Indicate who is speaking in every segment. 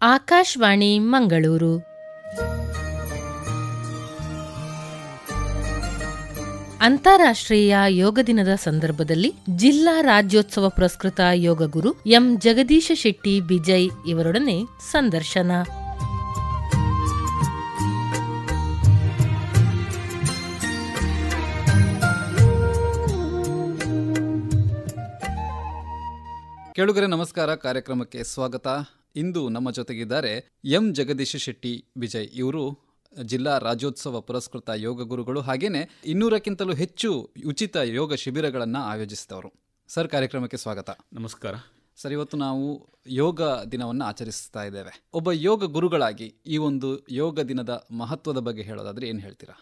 Speaker 1: ಆಕಾಶವಾಣಿ ಮಂಗಳೂರು. ಅಂತಾರಾಷ್ಟ್ರೀಯ ಯೋಗ ದಿನದ ಸಂದರ್ಭದಲ್ಲಿ ಜಿಲ್ಲಾ ರಾಜ್ಯೋತ್ಸವ ಪುರಸ್ಕೃತ ಯೋಗ ಗುರು ಎಂ ಜಗದೀಶ ಶೆಟ್ಟಿ ಬಿಜಯ್ ಇವರೊಡನೆ ಸಂದರ್ಶನ.
Speaker 2: ಕೇಳುಗರೆ ನಮಸ್ಕಾರ, ಕಾರ್ಯಕ್ರಮಕ್ಕೆ ಸ್ವಾಗತ. ಇಂದು ನಮ್ಮ ಜೊತೆಗಿದ್ದಾರೆ ಎಂ ಜಗದೀಶ ಶೆಟ್ಟಿ ಬಿಜಯ್. ಇವರು ಜಿಲ್ಲಾ ರಾಜ್ಯೋತ್ಸವ ಪುರಸ್ಕೃತ ಯೋಗ ಗುರುಗಳು, ಹಾಗೇನೆ 200ಕ್ಕಿಂತಲೂ ಹೆಚ್ಚು ಉಚಿತ ಯೋಗ ಶಿಬಿರಗಳನ್ನು ಆಯೋಜಿಸಿದವರು. ಸರ್, ಕಾರ್ಯಕ್ರಮಕ್ಕೆ ಸ್ವಾಗತ.
Speaker 3: ನಮಸ್ಕಾರ
Speaker 2: ಸರ್, ಇವತ್ತು ನಾವು ಯೋಗ ದಿನವನ್ನು ಆಚರಿಸ್ತಾ ಇದ್ದೇವೆ. ಒಬ್ಬ ಯೋಗ ಗುರುಗಳಾಗಿ ಈ ಒಂದು ಯೋಗ ದಿನದ ಮಹತ್ವದ ಬಗ್ಗೆ ಹೇಳೋದಾದ್ರೆ ಏನು ಹೇಳ್ತೀರಾ?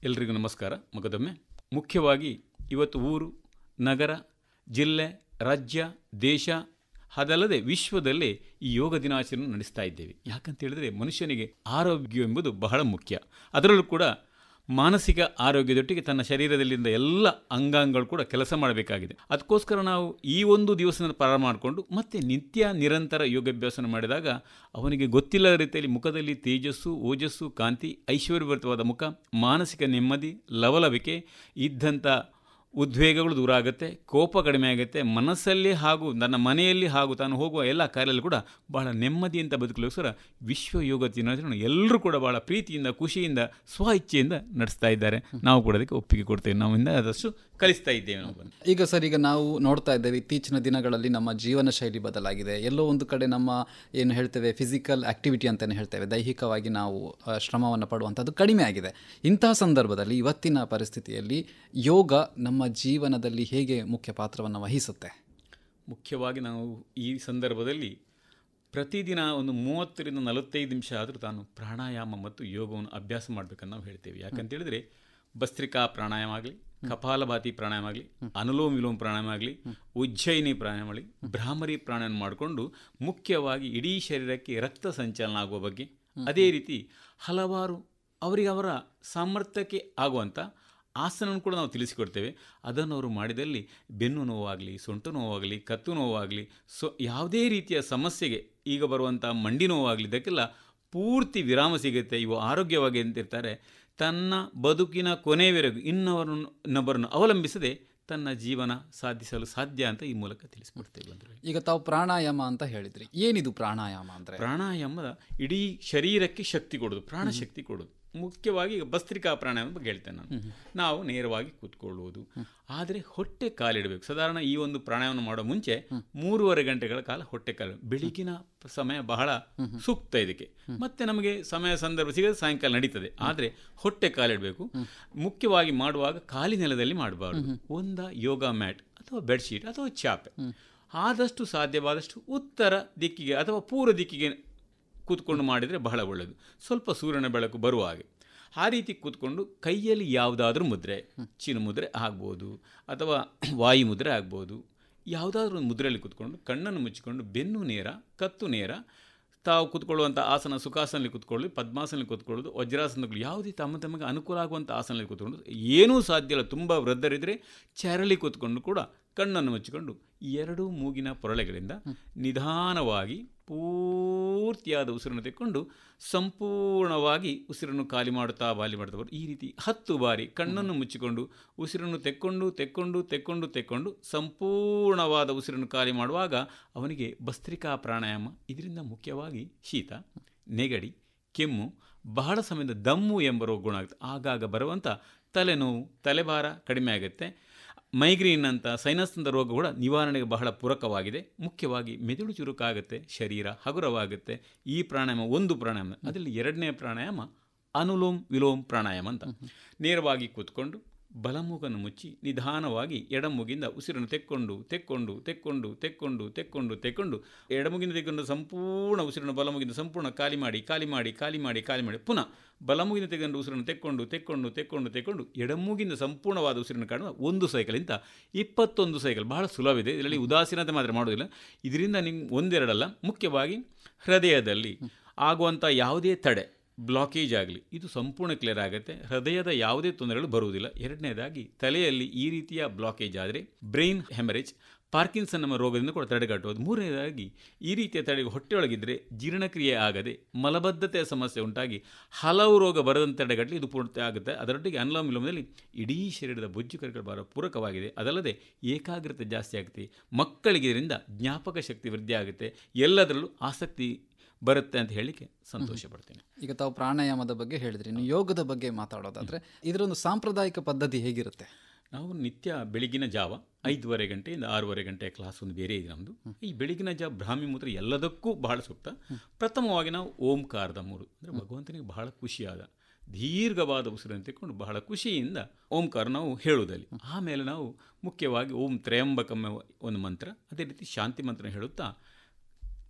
Speaker 3: ಎಲ್ರಿಗೂ ನಮಸ್ಕಾರ. ಮಗದೊಮ್ಮೆ ಮುಖ್ಯವಾಗಿ ಇವತ್ತು ಊರು, ನಗರ, ಜಿಲ್ಲೆ, ರಾಜ್ಯ, ದೇಶ ಅದಲ್ಲದೆ ವಿಶ್ವದಲ್ಲೇ ಈ ಯೋಗ ದಿನಾಚರಣೆ ನಡೆಸ್ತಾ ಇದ್ದೇವೆ. ಯಾಕಂತೇಳಿದರೆ ಮನುಷ್ಯನಿಗೆ ಆರೋಗ್ಯ ಎಂಬುದು ಬಹಳ ಮುಖ್ಯ. ಅದರಲ್ಲೂ ಕೂಡ ಮಾನಸಿಕ ಆರೋಗ್ಯದೊಟ್ಟಿಗೆ ತನ್ನ ಶರೀರದಲ್ಲಿಂದ ಎಲ್ಲ ಅಂಗಾಂಗಗಳು ಕೂಡ ಕೆಲಸ ಮಾಡಬೇಕಾಗಿದೆ. ಅದಕ್ಕೋಸ್ಕರ ನಾವು ಈ ಒಂದು ದಿವಸವನ್ನು ಪ್ರಾರಂಭ ಮಾಡಿಕೊಂಡು ಮತ್ತೆ ನಿತ್ಯ ನಿರಂತರ ಯೋಗಾಭ್ಯಾಸ ಮಾಡಿದಾಗ ಅವನಿಗೆ ಗೊತ್ತಿಲ್ಲದ ರೀತಿಯಲ್ಲಿ ಮುಖದಲ್ಲಿ ತೇಜಸ್ಸು, ಓಜಸ್ಸು, ಕಾಂತಿ, ಐಶ್ವರ್ಯಭರಿತವಾದ ಮುಖ, ಮಾನಸಿಕ ನೆಮ್ಮದಿ, ಲವಲವಿಕೆ, ಇದ್ದಂಥ ಉದ್ವೇಗಗಳು ದೂರ ಆಗುತ್ತೆ, ಕೋಪ ಕಡಿಮೆ ಆಗುತ್ತೆ, ಮನಸ್ಸಲ್ಲಿ ಹಾಗೂ ನನ್ನ ಮನೆಯಲ್ಲಿ ಹಾಗೂ ತಾನು ಹೋಗುವ ಎಲ್ಲ ಕಾರ್ಯದಲ್ಲಿ ಕೂಡ ಬಹಳ ನೆಮ್ಮದಿಯಿಂದ ಬದುಕಲಿಗೋಸ್ಕರ ವಿಶ್ವ ಯೋಗ ದಿನಾಚರಣೆ ಎಲ್ಲರೂ ಕೂಡ ಬಹಳ ಪ್ರೀತಿಯಿಂದ, ಖುಷಿಯಿಂದ, ಸ್ವ ಇಚ್ಛೆಯಿಂದ ನಡೆಸ್ತಾ ಇದ್ದಾರೆ. ನಾವು ಕೂಡ ಅದಕ್ಕೆ ಒಪ್ಪಿಗೆ ಕೊಡ್ತೇವೆ. ನಾವಿಂದ ಆದಷ್ಟು ಕಲಿಸ್ತಾ ಇದ್ದೇವೆ ನಾವು.
Speaker 2: ಈಗ ಸರ್, ಈಗ ನಾವು ನೋಡ್ತಾ ಇದ್ದೇವೆ ಇತ್ತೀಚಿನ ದಿನಗಳಲ್ಲಿ ನಮ್ಮ ಜೀವನ ಶೈಲಿ ಬದಲಾಗಿದೆ. ಎಲ್ಲೋ ಒಂದು ಕಡೆ ನಮ್ಮ ಏನು ಹೇಳ್ತೇವೆ ಫಿಸಿಕಲ್ ಆಕ್ಟಿವಿಟಿ ಅಂತಲೇ ಹೇಳ್ತೇವೆ, ದೈಹಿಕವಾಗಿ ನಾವು ಶ್ರಮವನ್ನು ಪಡುವಂಥದ್ದು ಕಡಿಮೆ ಆಗಿದೆ. ಇಂತಹ ಸಂದರ್ಭದಲ್ಲಿ ಇವತ್ತಿನ ಪರಿಸ್ಥಿತಿಯಲ್ಲಿ ಯೋಗ ನಮ್ಮ ಜೀವನದಲ್ಲಿ ಹೇಗೆ ಮುಖ್ಯ ಪಾತ್ರವನ್ನು ವಹಿಸುತ್ತೆ?
Speaker 3: ಮುಖ್ಯವಾಗಿ ನಾವು ಈ ಸಂದರ್ಭದಲ್ಲಿ ಪ್ರತಿದಿನ ಒಂದು 30-45 ನಿಮಿಷ ಆದರೂ ತಾನು ಪ್ರಾಣಾಯಾಮ ಮತ್ತು ಯೋಗವನ್ನು ಅಭ್ಯಾಸ ಮಾಡಬೇಕಂತ ನಾವು ಹೇಳ್ತೇವೆ. ಯಾಕಂತೇಳಿದರೆ ಭಸ್ತ್ರಿಕಾ ಪ್ರಾಣಾಯಾಮ ಆಗಲಿ, ಕಪಾಲಭಾತಿ ಪ್ರಾಣಾಯಾಮ ಆಗಲಿ, ಅನುಲೋಮ ವಿಲೋಮ ಪ್ರಾಣಾಯಾಮ ಆಗಲಿ, ಉಜ್ಜಯಿನಿ ಪ್ರಾಣಾಯಾಮ ಆಗಲಿ, ಭ್ರಾಮರಿ ಪ್ರಾಣಾಯಾಮ ಮಾಡಿಕೊಂಡು ಮುಖ್ಯವಾಗಿ ಇಡೀ ಶರೀರಕ್ಕೆ ರಕ್ತ ಸಂಚಲನ ಆಗುವ ಬಗ್ಗೆ, ಅದೇ ರೀತಿ ಹಲವಾರು ಅವರ ಸಾಮರ್ಥ್ಯಕ್ಕೆ ಆಗುವಂಥ ಆಸನವನ್ನು ಕೂಡ ನಾವು ತಿಳಿಸಿಕೊಡ್ತೇವೆ. ಅದನ್ನು ಅವರು ಮಾಡಿದಲ್ಲಿ ಬೆನ್ನು ನೋವಾಗಲಿ, ಸೊಂಟು ನೋವಾಗಲಿ, ಕತ್ತು ನೋವಾಗಲಿ, ಯಾವುದೇ ರೀತಿಯ ಸಮಸ್ಯೆಗೆ, ಈಗ ಬರುವಂಥ ಮಂಡಿ ನೋವಾಗಲಿ, ಇದಕ್ಕೆಲ್ಲ ಪೂರ್ತಿ ವಿರಾಮ ಸಿಗುತ್ತೆ. ಇವು ಆರೋಗ್ಯವಾಗಿ ಅಂತಿರ್ತಾರೆ. ತನ್ನ ಬದುಕಿನ ಕೊನೆಯವರೆಗೂ ಇನ್ನೊಬ್ಬರನ್ನು ಅವಲಂಬಿಸದೆ ತನ್ನ ಜೀವನ ಸಾಧಿಸಲು ಸಾಧ್ಯ ಅಂತ ಈ ಮೂಲಕ ತಿಳಿಸ್ಕೊಡ್ತೇವೆ. ಅಂದರೆ
Speaker 2: ಈಗ ತಾವು ಪ್ರಾಣಾಯಾಮ ಅಂತ ಹೇಳಿದ್ರಿ, ಏನಿದು ಪ್ರಾಣಾಯಾಮ ಅಂದರೆ?
Speaker 3: ಪ್ರಾಣಾಯಾಮದ ಇಡೀ ಶರೀರಕ್ಕೆ ಶಕ್ತಿ ಕೊಡೋದು, ಪ್ರಾಣಶಕ್ತಿ ಕೊಡೋದು. ಮುಖ್ಯವಾಗಿ ಈಗ ಭಸ್ತ್ರಿಕಾ ಪ್ರಾಣಾಯಾಮ ಬಗ್ಗೆ ಹೇಳ್ತೇನೆ ನಾನು. ನಾವು ನೇರವಾಗಿ ಕೂತ್ಕೊಳ್ಳುವುದು, ಆದರೆ ಹೊಟ್ಟೆ ಕಾಲಿಡಬೇಕು. ಸಾಧಾರಣ ಈ ಒಂದು ಪ್ರಾಣಾಯಾಮ ಮಾಡೋ ಮುಂಚೆ 3.5 ಗಂಟೆಗಳ ಕಾಲ ಹೊಟ್ಟೆ ಕಾಲು. ಬೆಳಗಿನ ಸಮಯ ಬಹಳ ಸೂಕ್ತ ಇದಕ್ಕೆ. ಮತ್ತೆ ನಮಗೆ ಸಮಯ ಸಂದರ್ಭ ಸಿಗದೆ ಸಾಯಂಕಾಲ ನಡೀತದೆ, ಆದರೆ ಹೊಟ್ಟೆ ಕಾಲಿಡಬೇಕು. ಮುಖ್ಯವಾಗಿ ಮಾಡುವಾಗ ಕಾಲಿ ನೆಲದಲ್ಲಿ ಮಾಡಬಾರ್ದು. ಒಂದು ಯೋಗ ಮ್ಯಾಟ್ ಅಥವಾ ಬೆಡ್ಶೀಟ್ ಅಥವಾ ಚಾಪೆ, ಆದಷ್ಟು ಸಾಧ್ಯವಾದಷ್ಟು ಉತ್ತರ ದಿಕ್ಕಿಗೆ ಅಥವಾ ಪೂರ್ವ ದಿಕ್ಕಿಗೆ ಕೂತ್ಕೊಂಡು ಮಾಡಿದರೆ ಬಹಳ ಒಳ್ಳೆಯದು. ಸ್ವಲ್ಪ ಸೂರ್ಯನ ಬೆಳಕು ಬರುವ ಹಾಗೆ ಆ ರೀತಿ ಕೂತ್ಕೊಂಡು ಕೈಯಲ್ಲಿ ಯಾವುದಾದ್ರೂ ಮುದ್ರೆ, ಚಿನ್ನ ಮುದ್ರೆ ಆಗ್ಬೋದು ಅಥವಾ ವಾಯು ಮುದ್ರೆ ಆಗ್ಬೋದು, ಯಾವುದಾದ್ರೂ ಒಂದು ಮುದ್ರೆಯಲ್ಲಿ ಕೂತ್ಕೊಂಡು ಕಣ್ಣನ್ನು ಮುಚ್ಚಿಕೊಂಡು ಬೆನ್ನು ನೇರ, ಕತ್ತು ನೇರ, ತಾವು ಕೂತ್ಕೊಳ್ಳುವಂಥ ಆಸನ ಸುಖಾಸನಲ್ಲಿ ಕೂತ್ಕೊಳ್ಳಿ, ಪದ್ಮಾಸನಲ್ಲಿ ಕೂತ್ಕೊಳ್ಳೋದು, ವಜ್ರಾಸನಗಳು, ಯಾವುದೇ ತಮಗೆ ಅನುಕೂಲ ಆಗುವಂಥ ಆಸನಲ್ಲಿ ಕೂತ್ಕೊಂಡು, ಏನೂ ಸಾಧ್ಯ ಇಲ್ಲ ತುಂಬ ವೃದ್ಧರಿದ್ದರೆ ಚೇರಲ್ಲಿ ಕೂತ್ಕೊಂಡು ಕೂಡ ಕಣ್ಣನ್ನು ಮುಚ್ಚಿಕೊಂಡು 2 ಮೂಗಿನ ಪೊರಳೆಗಳಿಂದ ನಿಧಾನವಾಗಿ ಪೂರ್ತಿಯಾದ ಉಸಿರನ್ನು ತೆಕ್ಕೊಂಡು ಸಂಪೂರ್ಣವಾಗಿ ಉಸಿರನ್ನು ಖಾಲಿ ಮಾಡುತ್ತಾ ಬರೋದು. ಈ ರೀತಿ 10 ಬಾರಿ ಕಣ್ಣನ್ನು ಮುಚ್ಚಿಕೊಂಡು ಉಸಿರನ್ನು ತೆಕ್ಕೊಂಡು ಸಂಪೂರ್ಣವಾದ ಉಸಿರನ್ನು ಖಾಲಿ ಮಾಡುವಾಗ ಅವನಿಗೆ ಭಸ್ತ್ರಿಕಾ ಪ್ರಾಣಾಯಾಮ. ಇದರಿಂದ ಮುಖ್ಯವಾಗಿ ಶೀತ, ನೆಗಡಿ, ಕೆಮ್ಮು, ಬಹಳ ಸಮಯದ ದಮ್ಮು ಎಂಬ ರೋಗ ಗುಣ ಆಗುತ್ತೆ. ಆಗಾಗ ಬರುವಂಥ ತಲೆನೋವು, ತಲೆಭಾರ ಕಡಿಮೆ ಆಗುತ್ತೆ. ಮೈಗ್ರೀನ್ ಅಂತ ಸೈನಸ್ ಅಂತ ರೋಗ ಕೂಡ ನಿವಾರಣೆಗೆ ಬಹಳ ಪೂರಕವಾಗಿದೆ. ಮುಖ್ಯವಾಗಿ ಮೆದುಳು ಚುರುಕಾಗುತ್ತೆ, ಶರೀರ ಹಗುರವಾಗುತ್ತೆ. ಈ ಪ್ರಾಣಾಯಾಮ ಒಂದು ಪ್ರಾಣಾಯಾಮ. ಅದರಲ್ಲಿ 2ನೇ ಪ್ರಾಣಾಯಾಮ ಅನುಲೋಮ ವಿಲೋಮ ಪ್ರಾಣಾಯಾಮ ಅಂತ. ನೇರವಾಗಿ ಕೂತ್ಕೊಂಡು ಬಲಮೂಗನ್ನು ಮುಚ್ಚಿ ನಿಧಾನವಾಗಿ ಎಡಮೂಗಿಂದ ಉಸಿರನ್ನು ತೆಕ್ಕೊಂಡು ಎಡಮೂಗಿಂದ ತೆಗೆದು ಸಂಪೂರ್ಣ ಉಸಿರನ್ನು ಬಲಮೂಗಿಂದ ಸಂಪೂರ್ಣ ಖಾಲಿ ಮಾಡಿ ಪುನಃ ಬಲಮೂಗಿಂದ ತೆಗೆದು ಉಸಿರನ್ನು ತೆಕ್ಕೊಂಡು ಎಡಮೂಗಿಂದ ಸಂಪೂರ್ಣವಾದ ಉಸಿರನ್ನು ಕಾಣುವ 1 ಸೈಕಲಿಂದ 21 ಸೈಕಲ್. ಬಹಳ ಸುಲಭವಿದೆ. ಇದರಲ್ಲಿ ಉದಾಸೀನತೆ ಮಾತ್ರ ಮಾಡೋದಿಲ್ಲ. ಇದರಿಂದ ನಿಮ್ಗೆ 1-2 ಅಲ್ಲ, ಮುಖ್ಯವಾಗಿ ಹೃದಯದಲ್ಲಿ ಆಗುವಂಥ ಯಾವುದೇ ತಡೆ, ಬ್ಲಾಕೇಜ್ ಆಗಲಿ, ಇದು ಸಂಪೂರ್ಣ ಕ್ಲಿಯರ್ ಆಗುತ್ತೆ. ಹೃದಯದ ಯಾವುದೇ ತೊಂದರೆಗಳು ಬರುವುದಿಲ್ಲ. 2ನೇದಾಗಿ ತಲೆಯಲ್ಲಿ ಈ ರೀತಿಯ ಬ್ಲಾಕೇಜ್ ಆದರೆ ಬ್ರೈನ್ ಹೆಮರೇಜ್, ಪಾರ್ಕಿನ್ಸನ್ ನಮ್ಮ ರೋಗದಿಂದ ಕೂಡ ತಡೆಗಟ್ಟುವುದು. ಮೂರನೇದಾಗಿ ಈ ರೀತಿಯ ತಡೆಗೆ ಹೊಟ್ಟೆಯೊಳಗಿದ್ದರೆ ಜೀರ್ಣಕ್ರಿಯೆ ಆಗದೆ ಮಲಬದ್ಧತೆಯ ಸಮಸ್ಯೆ ಉಂಟಾಗಿ ಹಲವು ರೋಗ ಬರದಂತೆ ತಡೆಗಟ್ಟಲಿ ಇದು ಪೂರ್ತಿ ಆಗುತ್ತೆ. ಅದರೊಟ್ಟಿಗೆ ಅನುಲೋಮ ವಿಲೋಮದಲ್ಲಿ ಇಡೀ ಶರೀರದ ಬೊಜ್ಜು ಕರಗಲು ಬಹಳ ಪೂರಕವಾಗಿದೆ. ಅದಲ್ಲದೆ ಏಕಾಗ್ರತೆ ಜಾಸ್ತಿ ಆಗುತ್ತೆ, ಮಕ್ಕಳಿಗೆ ಇದರಿಂದ ಜ್ಞಾಪಕ ಶಕ್ತಿ ವೃದ್ಧಿ ಆಗುತ್ತೆ, ಎಲ್ಲದರಲ್ಲೂ ಆಸಕ್ತಿ ಬರುತ್ತೆ ಅಂತ ಹೇಳಲಿಕ್ಕೆ ಸಂತೋಷ ಪಡ್ತೇನೆ.
Speaker 2: ಈಗ ತಾವು ಪ್ರಾಣಾಯಾಮದ ಬಗ್ಗೆ ಹೇಳಿದ್ರಿ, ನೀವು ಯೋಗದ ಬಗ್ಗೆ ಮಾತಾಡೋದಾದರೆ ಇದರೊಂದು ಸಾಂಪ್ರದಾಯಿಕ ಪದ್ಧತಿ ಹೇಗಿರುತ್ತೆ?
Speaker 3: ನಾವು ನಿತ್ಯ ಬೆಳಗಿನ ಜಾವ 5:30 ಗಂಟೆಯಿಂದ 6:30 ಗಂಟೆಯ ಕ್ಲಾಸ್ ಒಂದು ಬೇರೆ ಇದೆ ನಮ್ಮದು. ಈ ಬೆಳಗಿನ ಜಾವ ಬ್ರಾಹ್ಮಿ ಮುದ್ರ ಎಲ್ಲದಕ್ಕೂ ಬಹಳ ಸೂಕ್ತ. ಪ್ರಥಮವಾಗಿ ನಾವು ಓಂಕಾರದ 3 ಅಂದರೆ ಭಗವಂತನಿಗೆ ಬಹಳ ಖುಷಿಯಾದ ದೀರ್ಘವಾದ ಉಸಿರನ್ನು ತೆಗೆದುಕೊಂಡು ಬಹಳ ಖುಷಿಯಿಂದ ಓಂಕಾರ ನಾವು ಹೇಳುವುದಲ್ಲಿ. ಆಮೇಲೆ ನಾವು ಮುಖ್ಯವಾಗಿ ಓಂ ತ್ರಯಂಬಕಂ ಒಂದು ಮಂತ್ರ, ಅದೇ ರೀತಿ ಶಾಂತಿ ಮಂತ್ರ ಹೇಳುತ್ತಾ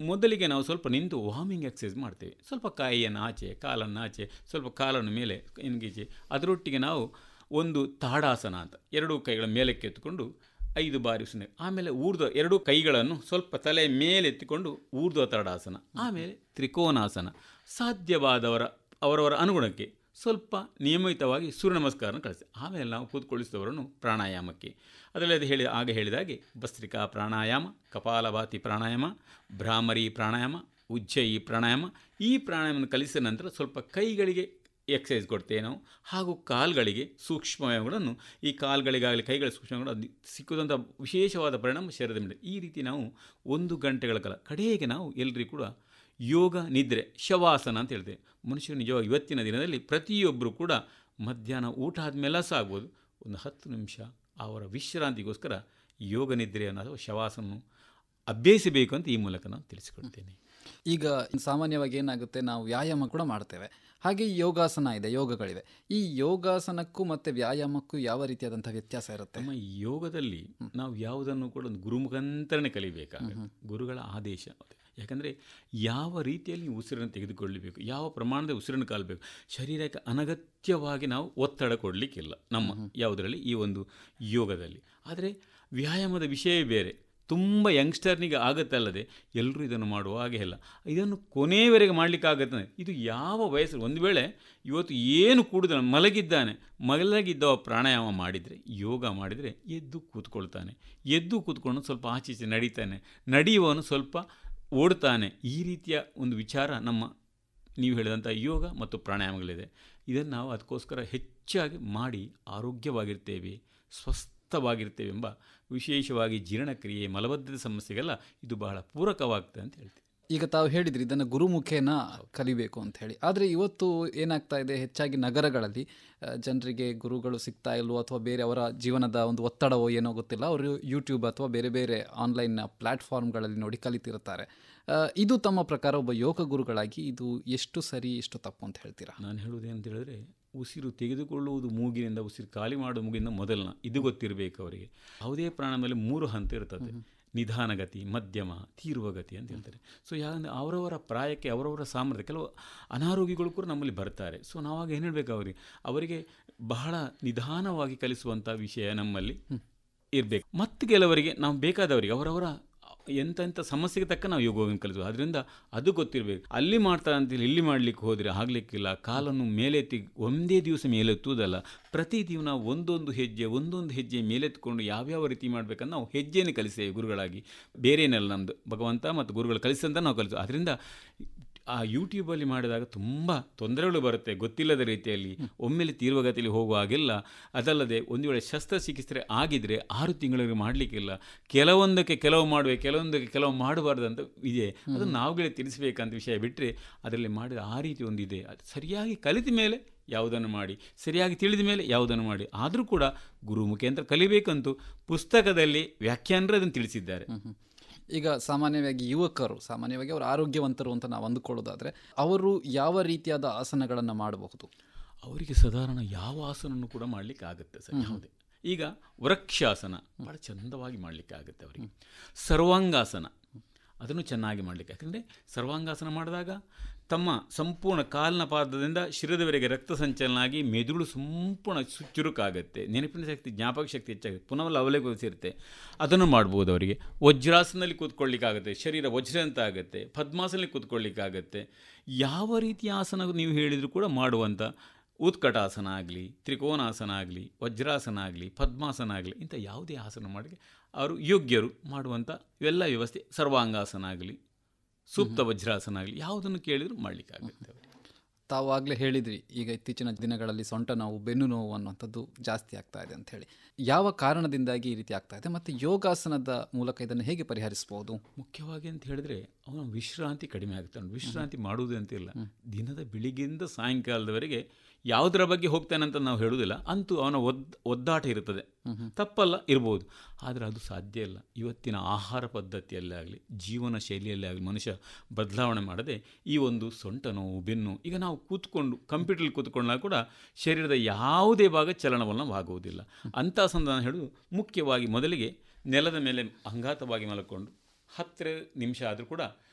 Speaker 3: ಮೊದಲಿಗೆ ನಾವು ಸ್ವಲ್ಪ ನಿಂತು ವಾರ್ಮಿಂಗ್ ಎಕ್ಸಸೈಸ್ ಮಾಡ್ತೇವೆ. ಸ್ವಲ್ಪ ಕೈಯನ್ನು ಆಚೆ, ಕಾಲನ್ನು ಆಚೆ, ಸ್ವಲ್ಪ ಕಾಲನ್ನು ಮೇಲೆ ಎನ್ಗೀಚೆ. ಅದರೊಟ್ಟಿಗೆ ನಾವು ಒಂದು ತಾಡಾಸನ ಅಂತ 2 ಕೈಗಳ ಮೇಲಕ್ಕೆ ಎತ್ತುಕೊಂಡು 5 ಬಾರಿ ಉಸಿರು, ಆಮೇಲೆ ಊರ್ಧ್ವ 2 ಕೈಗಳನ್ನು ಸ್ವಲ್ಪ ತಲೆ ಮೇಲೆ ಎತ್ತಿಕೊಂಡು ಊರ್ಧ್ವ ತಾಡಾಸನ, ಆಮೇಲೆ ತ್ರಿಕೋನಾಸನ. ಸಾಧ್ಯವಾದವರ ಅವರವರ ಅನುಗುಣಕ್ಕೆ ಸ್ವಲ್ಪ ನಿಯಮಿತವಾಗಿ ಸೂರ್ಯ ನಮಸ್ಕಾರನ ಕಳಿಸಿ. ಆಮೇಲೆ ನಾವು ಕೂತ್ಕೊಳ್ಳಿಸಿದವರನ್ನು ಪ್ರಾಣಾಯಾಮಕ್ಕೆ ಅದರಲ್ಲಿ ಆಗ ಹೇಳಿದಾಗೆ ಭಸ್ತ್ರಿಕಾ ಪ್ರಾಣಾಯಾಮ, ಕಪಾಲಭಾತಿ ಪ್ರಾಣಾಯಾಮ, ಭ್ರಾಮರಿ ಪ್ರಾಣಾಯಾಮ, ಉಜ್ಜಯಿ ಪ್ರಾಣಾಯಾಮ. ಈ ಪ್ರಾಣಾಯಾಮವನ್ನು ಕಲಿಸಿದ ನಂತರ ಸ್ವಲ್ಪ ಕೈಗಳಿಗೆ ಎಕ್ಸಸೈಸ್ ಕೊಡ್ತೇವೆ ನಾವು, ಹಾಗೂ ಕಾಲುಗಳಿಗೆ ಸೂಕ್ಷ್ಮಗಳನ್ನು, ಈ ಕಾಲುಗಳಿಗಾಗಲಿ ಕೈಗಳ ಸೂಕ್ಷ್ಮಗಳು ಅದು ಸಿಕ್ಕುವಂಥ ವಿಶೇಷವಾದ ಪರಿಣಾಮ ಶರೀರದ ಮೇಲೆ. ಈ ರೀತಿ ನಾವು 1 ಗಂಟೆಗಳ ಕಾಲ ಕಡೆಗೆ ನಾವು ಎಲ್ಲರಿಗೂ ಕೂಡ ಯೋಗ ನಿದ್ರೆ ಶವಾಸನ ಅಂತ ಹೇಳ್ತೇವೆ. ಮನುಷ್ಯರು ನಿಜವಾಗಿ ಇವತ್ತಿನ ದಿನದಲ್ಲಿ ಪ್ರತಿಯೊಬ್ಬರು ಕೂಡ ಮಧ್ಯಾಹ್ನ ಊಟ ಆದಮೇಲೆ ಸಹ ಆಗ್ಬೋದು ಒಂದು 10 ನಿಮಿಷ ಅವರ ವಿಶ್ರಾಂತಿಗೋಸ್ಕರ ಯೋಗ ನಿದ್ರೆಯನ್ನು ಅಥವಾ ಶವಾಸನ ಅಭ್ಯಸಿಸಬೇಕು ಅಂತ ಈ ಮೂಲಕ ನಾನು ತಿಳಿಸಿಕೊಡ್ತೇನೆ.
Speaker 2: ಈಗ ಸಾಮಾನ್ಯವಾಗಿ ಏನಾಗುತ್ತೆ, ನಾವು ವ್ಯಾಯಾಮ ಕೂಡ ಮಾಡ್ತೇವೆ, ಹಾಗೆ ಯೋಗಾಸನ ಇದೆ, ಯೋಗಗಳಿವೆ. ಈ ಯೋಗಾಸನಕ್ಕೂ ಮತ್ತು ವ್ಯಾಯಾಮಕ್ಕೂ ಯಾವ ರೀತಿಯಾದಂಥ ವ್ಯತ್ಯಾಸ ಇರುತ್ತೆ?
Speaker 3: ನಮ್ಮ ಯೋಗದಲ್ಲಿ ನಾವು ಯಾವುದನ್ನು ಕೂಡ ಒಂದು ಗುರುಮುಖಾಂತರನೇ ಕಲಿಬೇಕಾಗುತ್ತೆ, ಗುರುಗಳ ಆದೇಶ. ಯಾಕಂದರೆ ಯಾವ ರೀತಿಯಲ್ಲಿ ನೀವು ಉಸಿರನ್ನು ತೆಗೆದುಕೊಳ್ಳಬೇಕು, ಯಾವ ಪ್ರಮಾಣದ ಉಸಿರನ್ನು ಕಾಲಬೇಕು, ಶರೀರಕ್ಕೆ ಅನಗತ್ಯವಾಗಿ ನಾವು ಒತ್ತಡ ಕೊಡಲಿಕ್ಕಿಲ್ಲ ನಮ್ಮ ಯಾವುದರಲ್ಲಿ ಈ ಒಂದು ಯೋಗದಲ್ಲಿ. ಆದರೆ ವ್ಯಾಯಾಮದ ವಿಷಯವೇ ಬೇರೆ, ತುಂಬ ಯಂಗ್ಸ್ಟರ್ನಿಗೆ ಆಗುತ್ತಲ್ಲದೆ ಎಲ್ಲರೂ ಇದನ್ನು ಮಾಡುವ ಹಾಗೆ ಇಲ್ಲ. ಇದನ್ನು ಕೊನೆಯವರೆಗೆ ಮಾಡಲಿಕ್ಕಾಗತ್ತೆ. ಇದು ಯಾವ ವಯಸ್ಸು, ಒಂದು ವೇಳೆ ಇವತ್ತು ಏನು ಕೂಡುದಲ್ಲ ಮಲಗಿದ್ದವ ಪ್ರಾಣಾಯಾಮ ಮಾಡಿದರೆ, ಯೋಗ ಮಾಡಿದರೆ ಎದ್ದು ಕೂತ್ಕೊಳ್ತಾನೆ, ಎದ್ದು ಕೂತ್ಕೊಂಡು ಸ್ವಲ್ಪ ಆಚೀಚೆ ನಡೀತಾನೆ, ನಡೆಯುವವನು ಸ್ವಲ್ಪ ಓಡ್ತಾನೆ. ಈ ರೀತಿಯ ಒಂದು ವಿಚಾರ ನಮ್ಮ ನೀವು ಹೇಳಿದಂಥ ಯೋಗ ಮತ್ತು ಪ್ರಾಣಾಯಾಮಗಳಿದೆ. ಇದನ್ನು ನಾವು ಅದಕ್ಕೋಸ್ಕರ ಹೆಚ್ಚಾಗಿ ಮಾಡಿ ಆರೋಗ್ಯವಾಗಿರ್ತೇವೆ, ಸ್ವಸ್ಥವಾಗಿರ್ತೇವೆ ಎಂಬ ವಿಶೇಷವಾಗಿ ಜೀರ್ಣಕ್ರಿಯೆ, ಮಲಬದ್ಧತೆ ಸಮಸ್ಯೆಗೆಲ್ಲ ಇದು ಬಹಳ ಪೂರಕವಾಗ್ತದೆ ಅಂತ ಹೇಳ್ತೀವಿ.
Speaker 2: ಈಗ ತಾವು ಹೇಳಿದ್ರಿ ಇದನ್ನು ಗುರುಮುಖೇನ ಕಲಿಬೇಕು ಅಂತ ಹೇಳಿ. ಆದರೆ ಇವತ್ತು ಏನಾಗ್ತಾ ಇದೆ, ಹೆಚ್ಚಾಗಿ ನಗರಗಳಲ್ಲಿ ಜನರಿಗೆ ಗುರುಗಳು ಸಿಗ್ತಾ ಇಲ್ವೋ ಅಥವಾ ಬೇರೆ ಅವರ ಜೀವನದ ಒಂದು ಒತ್ತಡವೋ ಏನೋ ಗೊತ್ತಿಲ್ಲ, ಅವರು ಯೂಟ್ಯೂಬ್ ಅಥವಾ ಬೇರೆ ಬೇರೆ ಆನ್ಲೈನ್ ಪ್ಲ್ಯಾಟ್ಫಾರ್ಮ್ಗಳಲ್ಲಿ ನೋಡಿ ಕಲಿತಿರ್ತಾರೆ. ಇದು ತಮ್ಮ ಪ್ರಕಾರ ಒಬ್ಬ ಯೋಗ ಗುರುಗಳಾಗಿ ಇದು ಎಷ್ಟು ಸರಿ ಎಷ್ಟು ತಪ್ಪು ಅಂತ ಹೇಳ್ತೀರಾ?
Speaker 3: ನಾನು ಹೇಳುವುದೇನಂತ ಹೇಳಿದ್ರೆ, ಉಸಿರು ತೆಗೆದುಕೊಳ್ಳುವುದು ಮೂಗಿನಿಂದ, ಉಸಿರು ಖಾಲಿ ಮಾಡುವ ಮೂಗಿನಿಂದ ಮೊದಲನ ಇದು ಗೊತ್ತಿರಬೇಕು ಅವರಿಗೆ. ಯಾವುದೇ ಪ್ರಾಣಾಯಾಮದಲ್ಲಿ 3 ಹಂತ ಇರ್ತದೆ, ನಿಧಾನಗತಿ, ಮಧ್ಯಮ, ತೀವ್ರಗತಿ ಅಂತ ಹೇಳ್ತಾರೆ. ಸೊ ಯಾಕಂದರೆ ಅವರವರ ಪ್ರಾಯಕ್ಕೆ ಅವರವರ ಸಾಮರ್ಥ್ಯ, ಕೆಲವು ಅನಾರೋಗ್ಯಗಳು ಕೂಡ ನಮ್ಮಲ್ಲಿ ಬರ್ತಾರೆ. ಸೊ ನಾವಾಗ ಏನು ಹೇಳಬೇಕು, ಅವರಿಗೆ ಬಹಳ ನಿಧಾನವಾಗಿ ಕಲಿಸುವಂಥ ವಿಷಯ ನಮ್ಮಲ್ಲಿ ಇರಬೇಕು. ಮತ್ತು ಕೆಲವರಿಗೆ ನಾವು ಬೇಕಾದವರಿಗೆ ಅವರವರ ಎಂತೆಂಥ ಸಮಸ್ಯೆಗೆ ತಕ್ಕ ನಾವು ಯೋಗವನ್ನು ಕಲಿಸುವ. ಅದರಿಂದ ಅದು ಗೊತ್ತಿರಬೇಕು. ಅಲ್ಲಿ ಮಾಡ್ತಾರೆ ಅಂತೇಳಿ ಇಲ್ಲಿ ಮಾಡಲಿಕ್ಕೆ ಹೋದರೆ ಆಗಲಿಕ್ಕಿಲ್ಲ. ಕಾಲನ್ನು ಮೇಲೆತ್ತಿ ಒಂದೇ ದಿವಸ ಮೇಲೆತ್ತುವುದಲ್ಲ, ಪ್ರತಿದಿನ ಒಂದೊಂದು ಹೆಜ್ಜೆ ಮೇಲೆತ್ಕೊಂಡು ಯಾವ್ಯಾವ ರೀತಿ ಮಾಡಬೇಕಂತ ನಾವು ಹೆಜ್ಜೆಯನ್ನು ಕಲಿಸ್ತೇವೆ ಗುರುಗಳಾಗಿ. ಬೇರೇನಲ್ಲ, ನಮ್ಮದು ಭಗವಂತ ಮತ್ತು ಗುರುಗಳು ಕಲಿಸಂತ ನಾವು ಕಲಿಸೋದು. ಅದರಿಂದ ಆ ಯೂಟ್ಯೂಬಲ್ಲಿ ಮಾಡಿದಾಗ ತುಂಬ ತೊಂದರೆಗಳು ಬರುತ್ತೆ ಗೊತ್ತಿಲ್ಲದ ರೀತಿಯಲ್ಲಿ, ಒಮ್ಮೆಲೆ ತೀವ್ರಗತಿಯಲ್ಲಿ ಹೋಗುವ ಹಾಗಿಲ್ಲ. ಅದಲ್ಲದೆ ಒಂದು ವೇಳೆ ಶಸ್ತ್ರಚಿಕಿತ್ಸೆ ಆಗಿದ್ದರೆ 6 ತಿಂಗಳಿಗೆ ಮಾಡಲಿಕ್ಕಿಲ್ಲ. ಕೆಲವೊಂದಕ್ಕೆ ಕೆಲವು ಕೆಲವು ಮಾಡಬಾರ್ದು ಅಂತ ಇದೆ. ಅದನ್ನು ನಾವುಗಳೇ ತಿಳಿಸಬೇಕಂತ ವಿಷಯ ಬಿಟ್ಟರೆ ಅದರಲ್ಲಿ ಮಾಡಿದ ಆ ರೀತಿ ಒಂದಿದೆ. ಅದು ಸರಿಯಾಗಿ ಕಲಿತ ಮೇಲೆ ಯಾವುದನ್ನು ಮಾಡಿ, ಸರಿಯಾಗಿ ತಿಳಿದ ಮೇಲೆ ಯಾವುದನ್ನು ಮಾಡಿ. ಆದರೂ ಕೂಡ ಗುರುಮುಖೇಂದ್ರ ಕಲಿಬೇಕಂತೂ ಪುಸ್ತಕದಲ್ಲಿ ವ್ಯಾಖ್ಯಾನರು ಅದನ್ನು ತಿಳಿಸಿದ್ದಾರೆ.
Speaker 2: ಈಗ ಸಾಮಾನ್ಯವಾಗಿ ಸಾಮಾನ್ಯವಾಗಿ ಅವರು ಆರೋಗ್ಯವಂತರು ಅಂತ ನಾವು ಅಂದುಕೊಳ್ಳೋದಾದರೆ ಅವರು ಯಾವ ರೀತಿಯಾದ ಆಸನಗಳನ್ನು ಮಾಡಬಹುದು?
Speaker 3: ಅವರಿಗೆ ಸಾಧಾರಣ ಯಾವ ಆಸನವನ್ನು ಕೂಡ ಮಾಡಲಿಕ್ಕೆ ಆಗುತ್ತೆ ಸರ್, ಯಾವುದೇ. ಈಗ ವೃಕ್ಷಾಸನ ಭಾಳ ಚಂದವಾಗಿ ಮಾಡಲಿಕ್ಕೆ ಆಗುತ್ತೆ ಅವರಿಗೆ. ಸರ್ವಾಂಗಾಸನ ಅದನ್ನು ಚೆನ್ನಾಗಿ ಮಾಡಲಿಕ್ಕೆ, ಯಾಕಂದರೆ ಸರ್ವಾಂಗಾಸನ ಮಾಡಿದಾಗ ತಮ್ಮ ಸಂಪೂರ್ಣ ಕಾಲಿನ ಪಾದದಿಂದ ಶಿರದವರೆಗೆ ರಕ್ತ ಸಂಚಲನ ಆಗಿ ಮೆದುಳು ಸಂಪೂರ್ಣ ಚುರುಕಾಗುತ್ತೆ, ನೆನಪಿನ ಶಕ್ತಿ, ಜ್ಞಾಪಕ ಶಕ್ತಿ ಹೆಚ್ಚಾಗುತ್ತೆ, ಪುನಃ ಲವಲೇಗೊಳಿಸಿರುತ್ತೆ. ಅದನ್ನು ಮಾಡ್ಬೋದು ಅವರಿಗೆ. ವಜ್ರಾಸನಲ್ಲಿ ಕೂತ್ಕೊಳ್ಳಿಕ್ಕಾಗುತ್ತೆ, ಶರೀರ ವಜ್ರಂತ ಆಗುತ್ತೆ. ಪದ್ಮಾಸನಲ್ಲಿ ಕೂತ್ಕೊಳ್ಳಿಕ್ಕಾಗತ್ತೆ. ಯಾವ ರೀತಿಯ ಆಸನ ನೀವು ಹೇಳಿದರೂ ಕೂಡ ಮಾಡುವಂಥ ಉತ್ಕಟಾಸನ ಆಗಲಿ, ತ್ರಿಕೋನಾಸನ ಆಗಲಿ, ವಜ್ರಾಸನ ಆಗಲಿ, ಪದ್ಮಾಸನ ಆಗಲಿ, ಇಂಥ ಯಾವುದೇ ಆಸನ ಮಾಡಿ ಅವರು ಯೋಗ್ಯರು ಮಾಡುವಂಥ ಇವೆಲ್ಲ ವ್ಯವಸ್ಥೆ, ಸರ್ವಾಂಗಾಸನ ಆಗಲಿ ಸೂಕ್ತ ವಜ್ರಾಸನ ಆಗಲಿ ಯಾವುದನ್ನು ಕೇಳಿದರೂ ಮಾಡಲಿಕ್ಕಾಗುತ್ತೆ ಅವರಿಗೆ.
Speaker 2: ತಾವು ಆಗಲೇ ಹೇಳಿದ್ರಿ, ಈಗ ಇತ್ತೀಚಿನ ದಿನಗಳಲ್ಲಿ ಸೊಂಟ ನೋವು, ಬೆನ್ನು ನೋವು ಅನ್ನುವಂಥದ್ದು ಜಾಸ್ತಿ ಆಗ್ತಾ ಇದೆ ಅಂತ ಹೇಳಿ. ಯಾವ ಕಾರಣದಿಂದಾಗಿ ಈ ರೀತಿ ಆಗ್ತಾ ಇದೆ ಮತ್ತು ಯೋಗಾಸನದ ಮೂಲಕ ಇದನ್ನು ಹೇಗೆ ಪರಿಹರಿಸಬಹುದು?
Speaker 3: ಮುಖ್ಯವಾಗಿ ಅಂತ ಹೇಳಿದ್ರೆ ಅವನ ವಿಶ್ರಾಂತಿ ಕಡಿಮೆ ಆಗುತ್ತೆ. ಅವನು ವಿಶ್ರಾಂತಿ ಮಾಡುವುದು ಅಂತಿಲ್ಲ, ದಿನದ ಬೆಳಿಗ್ಗೆಯಿಂದ ಸಾಯಂಕಾಲದವರೆಗೆ ಯಾವುದರ ಬಗ್ಗೆ ಹೋಗ್ತಾನಂತ ನಾವು ಹೇಳುವುದಿಲ್ಲ, ಅಂತೂ ಅವನ ಒದ್ದಾಟ ಇರುತ್ತದೆ. ತಪ್ಪಲ್ಲ, ಇರ್ಬೋದು, ಆದರೆ ಅದು ಸಾಧ್ಯ ಇಲ್ಲ. ಇವತ್ತಿನ ಆಹಾರ ಪದ್ಧತಿಯಲ್ಲೇ ಆಗಲಿ ಜೀವನ ಶೈಲಿಯಲ್ಲೇ ಆಗಲಿ ಮನುಷ್ಯ ಬದಲಾವಣೆ ಮಾಡದೆ ಈ ಒಂದು ಸೊಂಟ ನೋವು, ಬೆನ್ನು, ಈಗ ನಾವು ಕೂತ್ಕೊಂಡು ಕಂಪ್ಯೂಟರ್ಲಿ ಕೂತ್ಕೊಂಡಾಗ ಕೂಡ ಶರೀರದ ಯಾವುದೇ ಭಾಗ ಚಲನವಲನವಾಗುವುದಿಲ್ಲ. ಅಂಥ ಸಂದರ್ಭ ಹೇಳೋದು ಮುಖ್ಯವಾಗಿ ಮೊದಲಿಗೆ ನೆಲದ ಮೇಲೆ ಅಂಗಾತವಾಗಿ ಮಲ್ಕೊಂಡು 10 ನಿಮಿಷ ಆದರೂ ಕೂಡ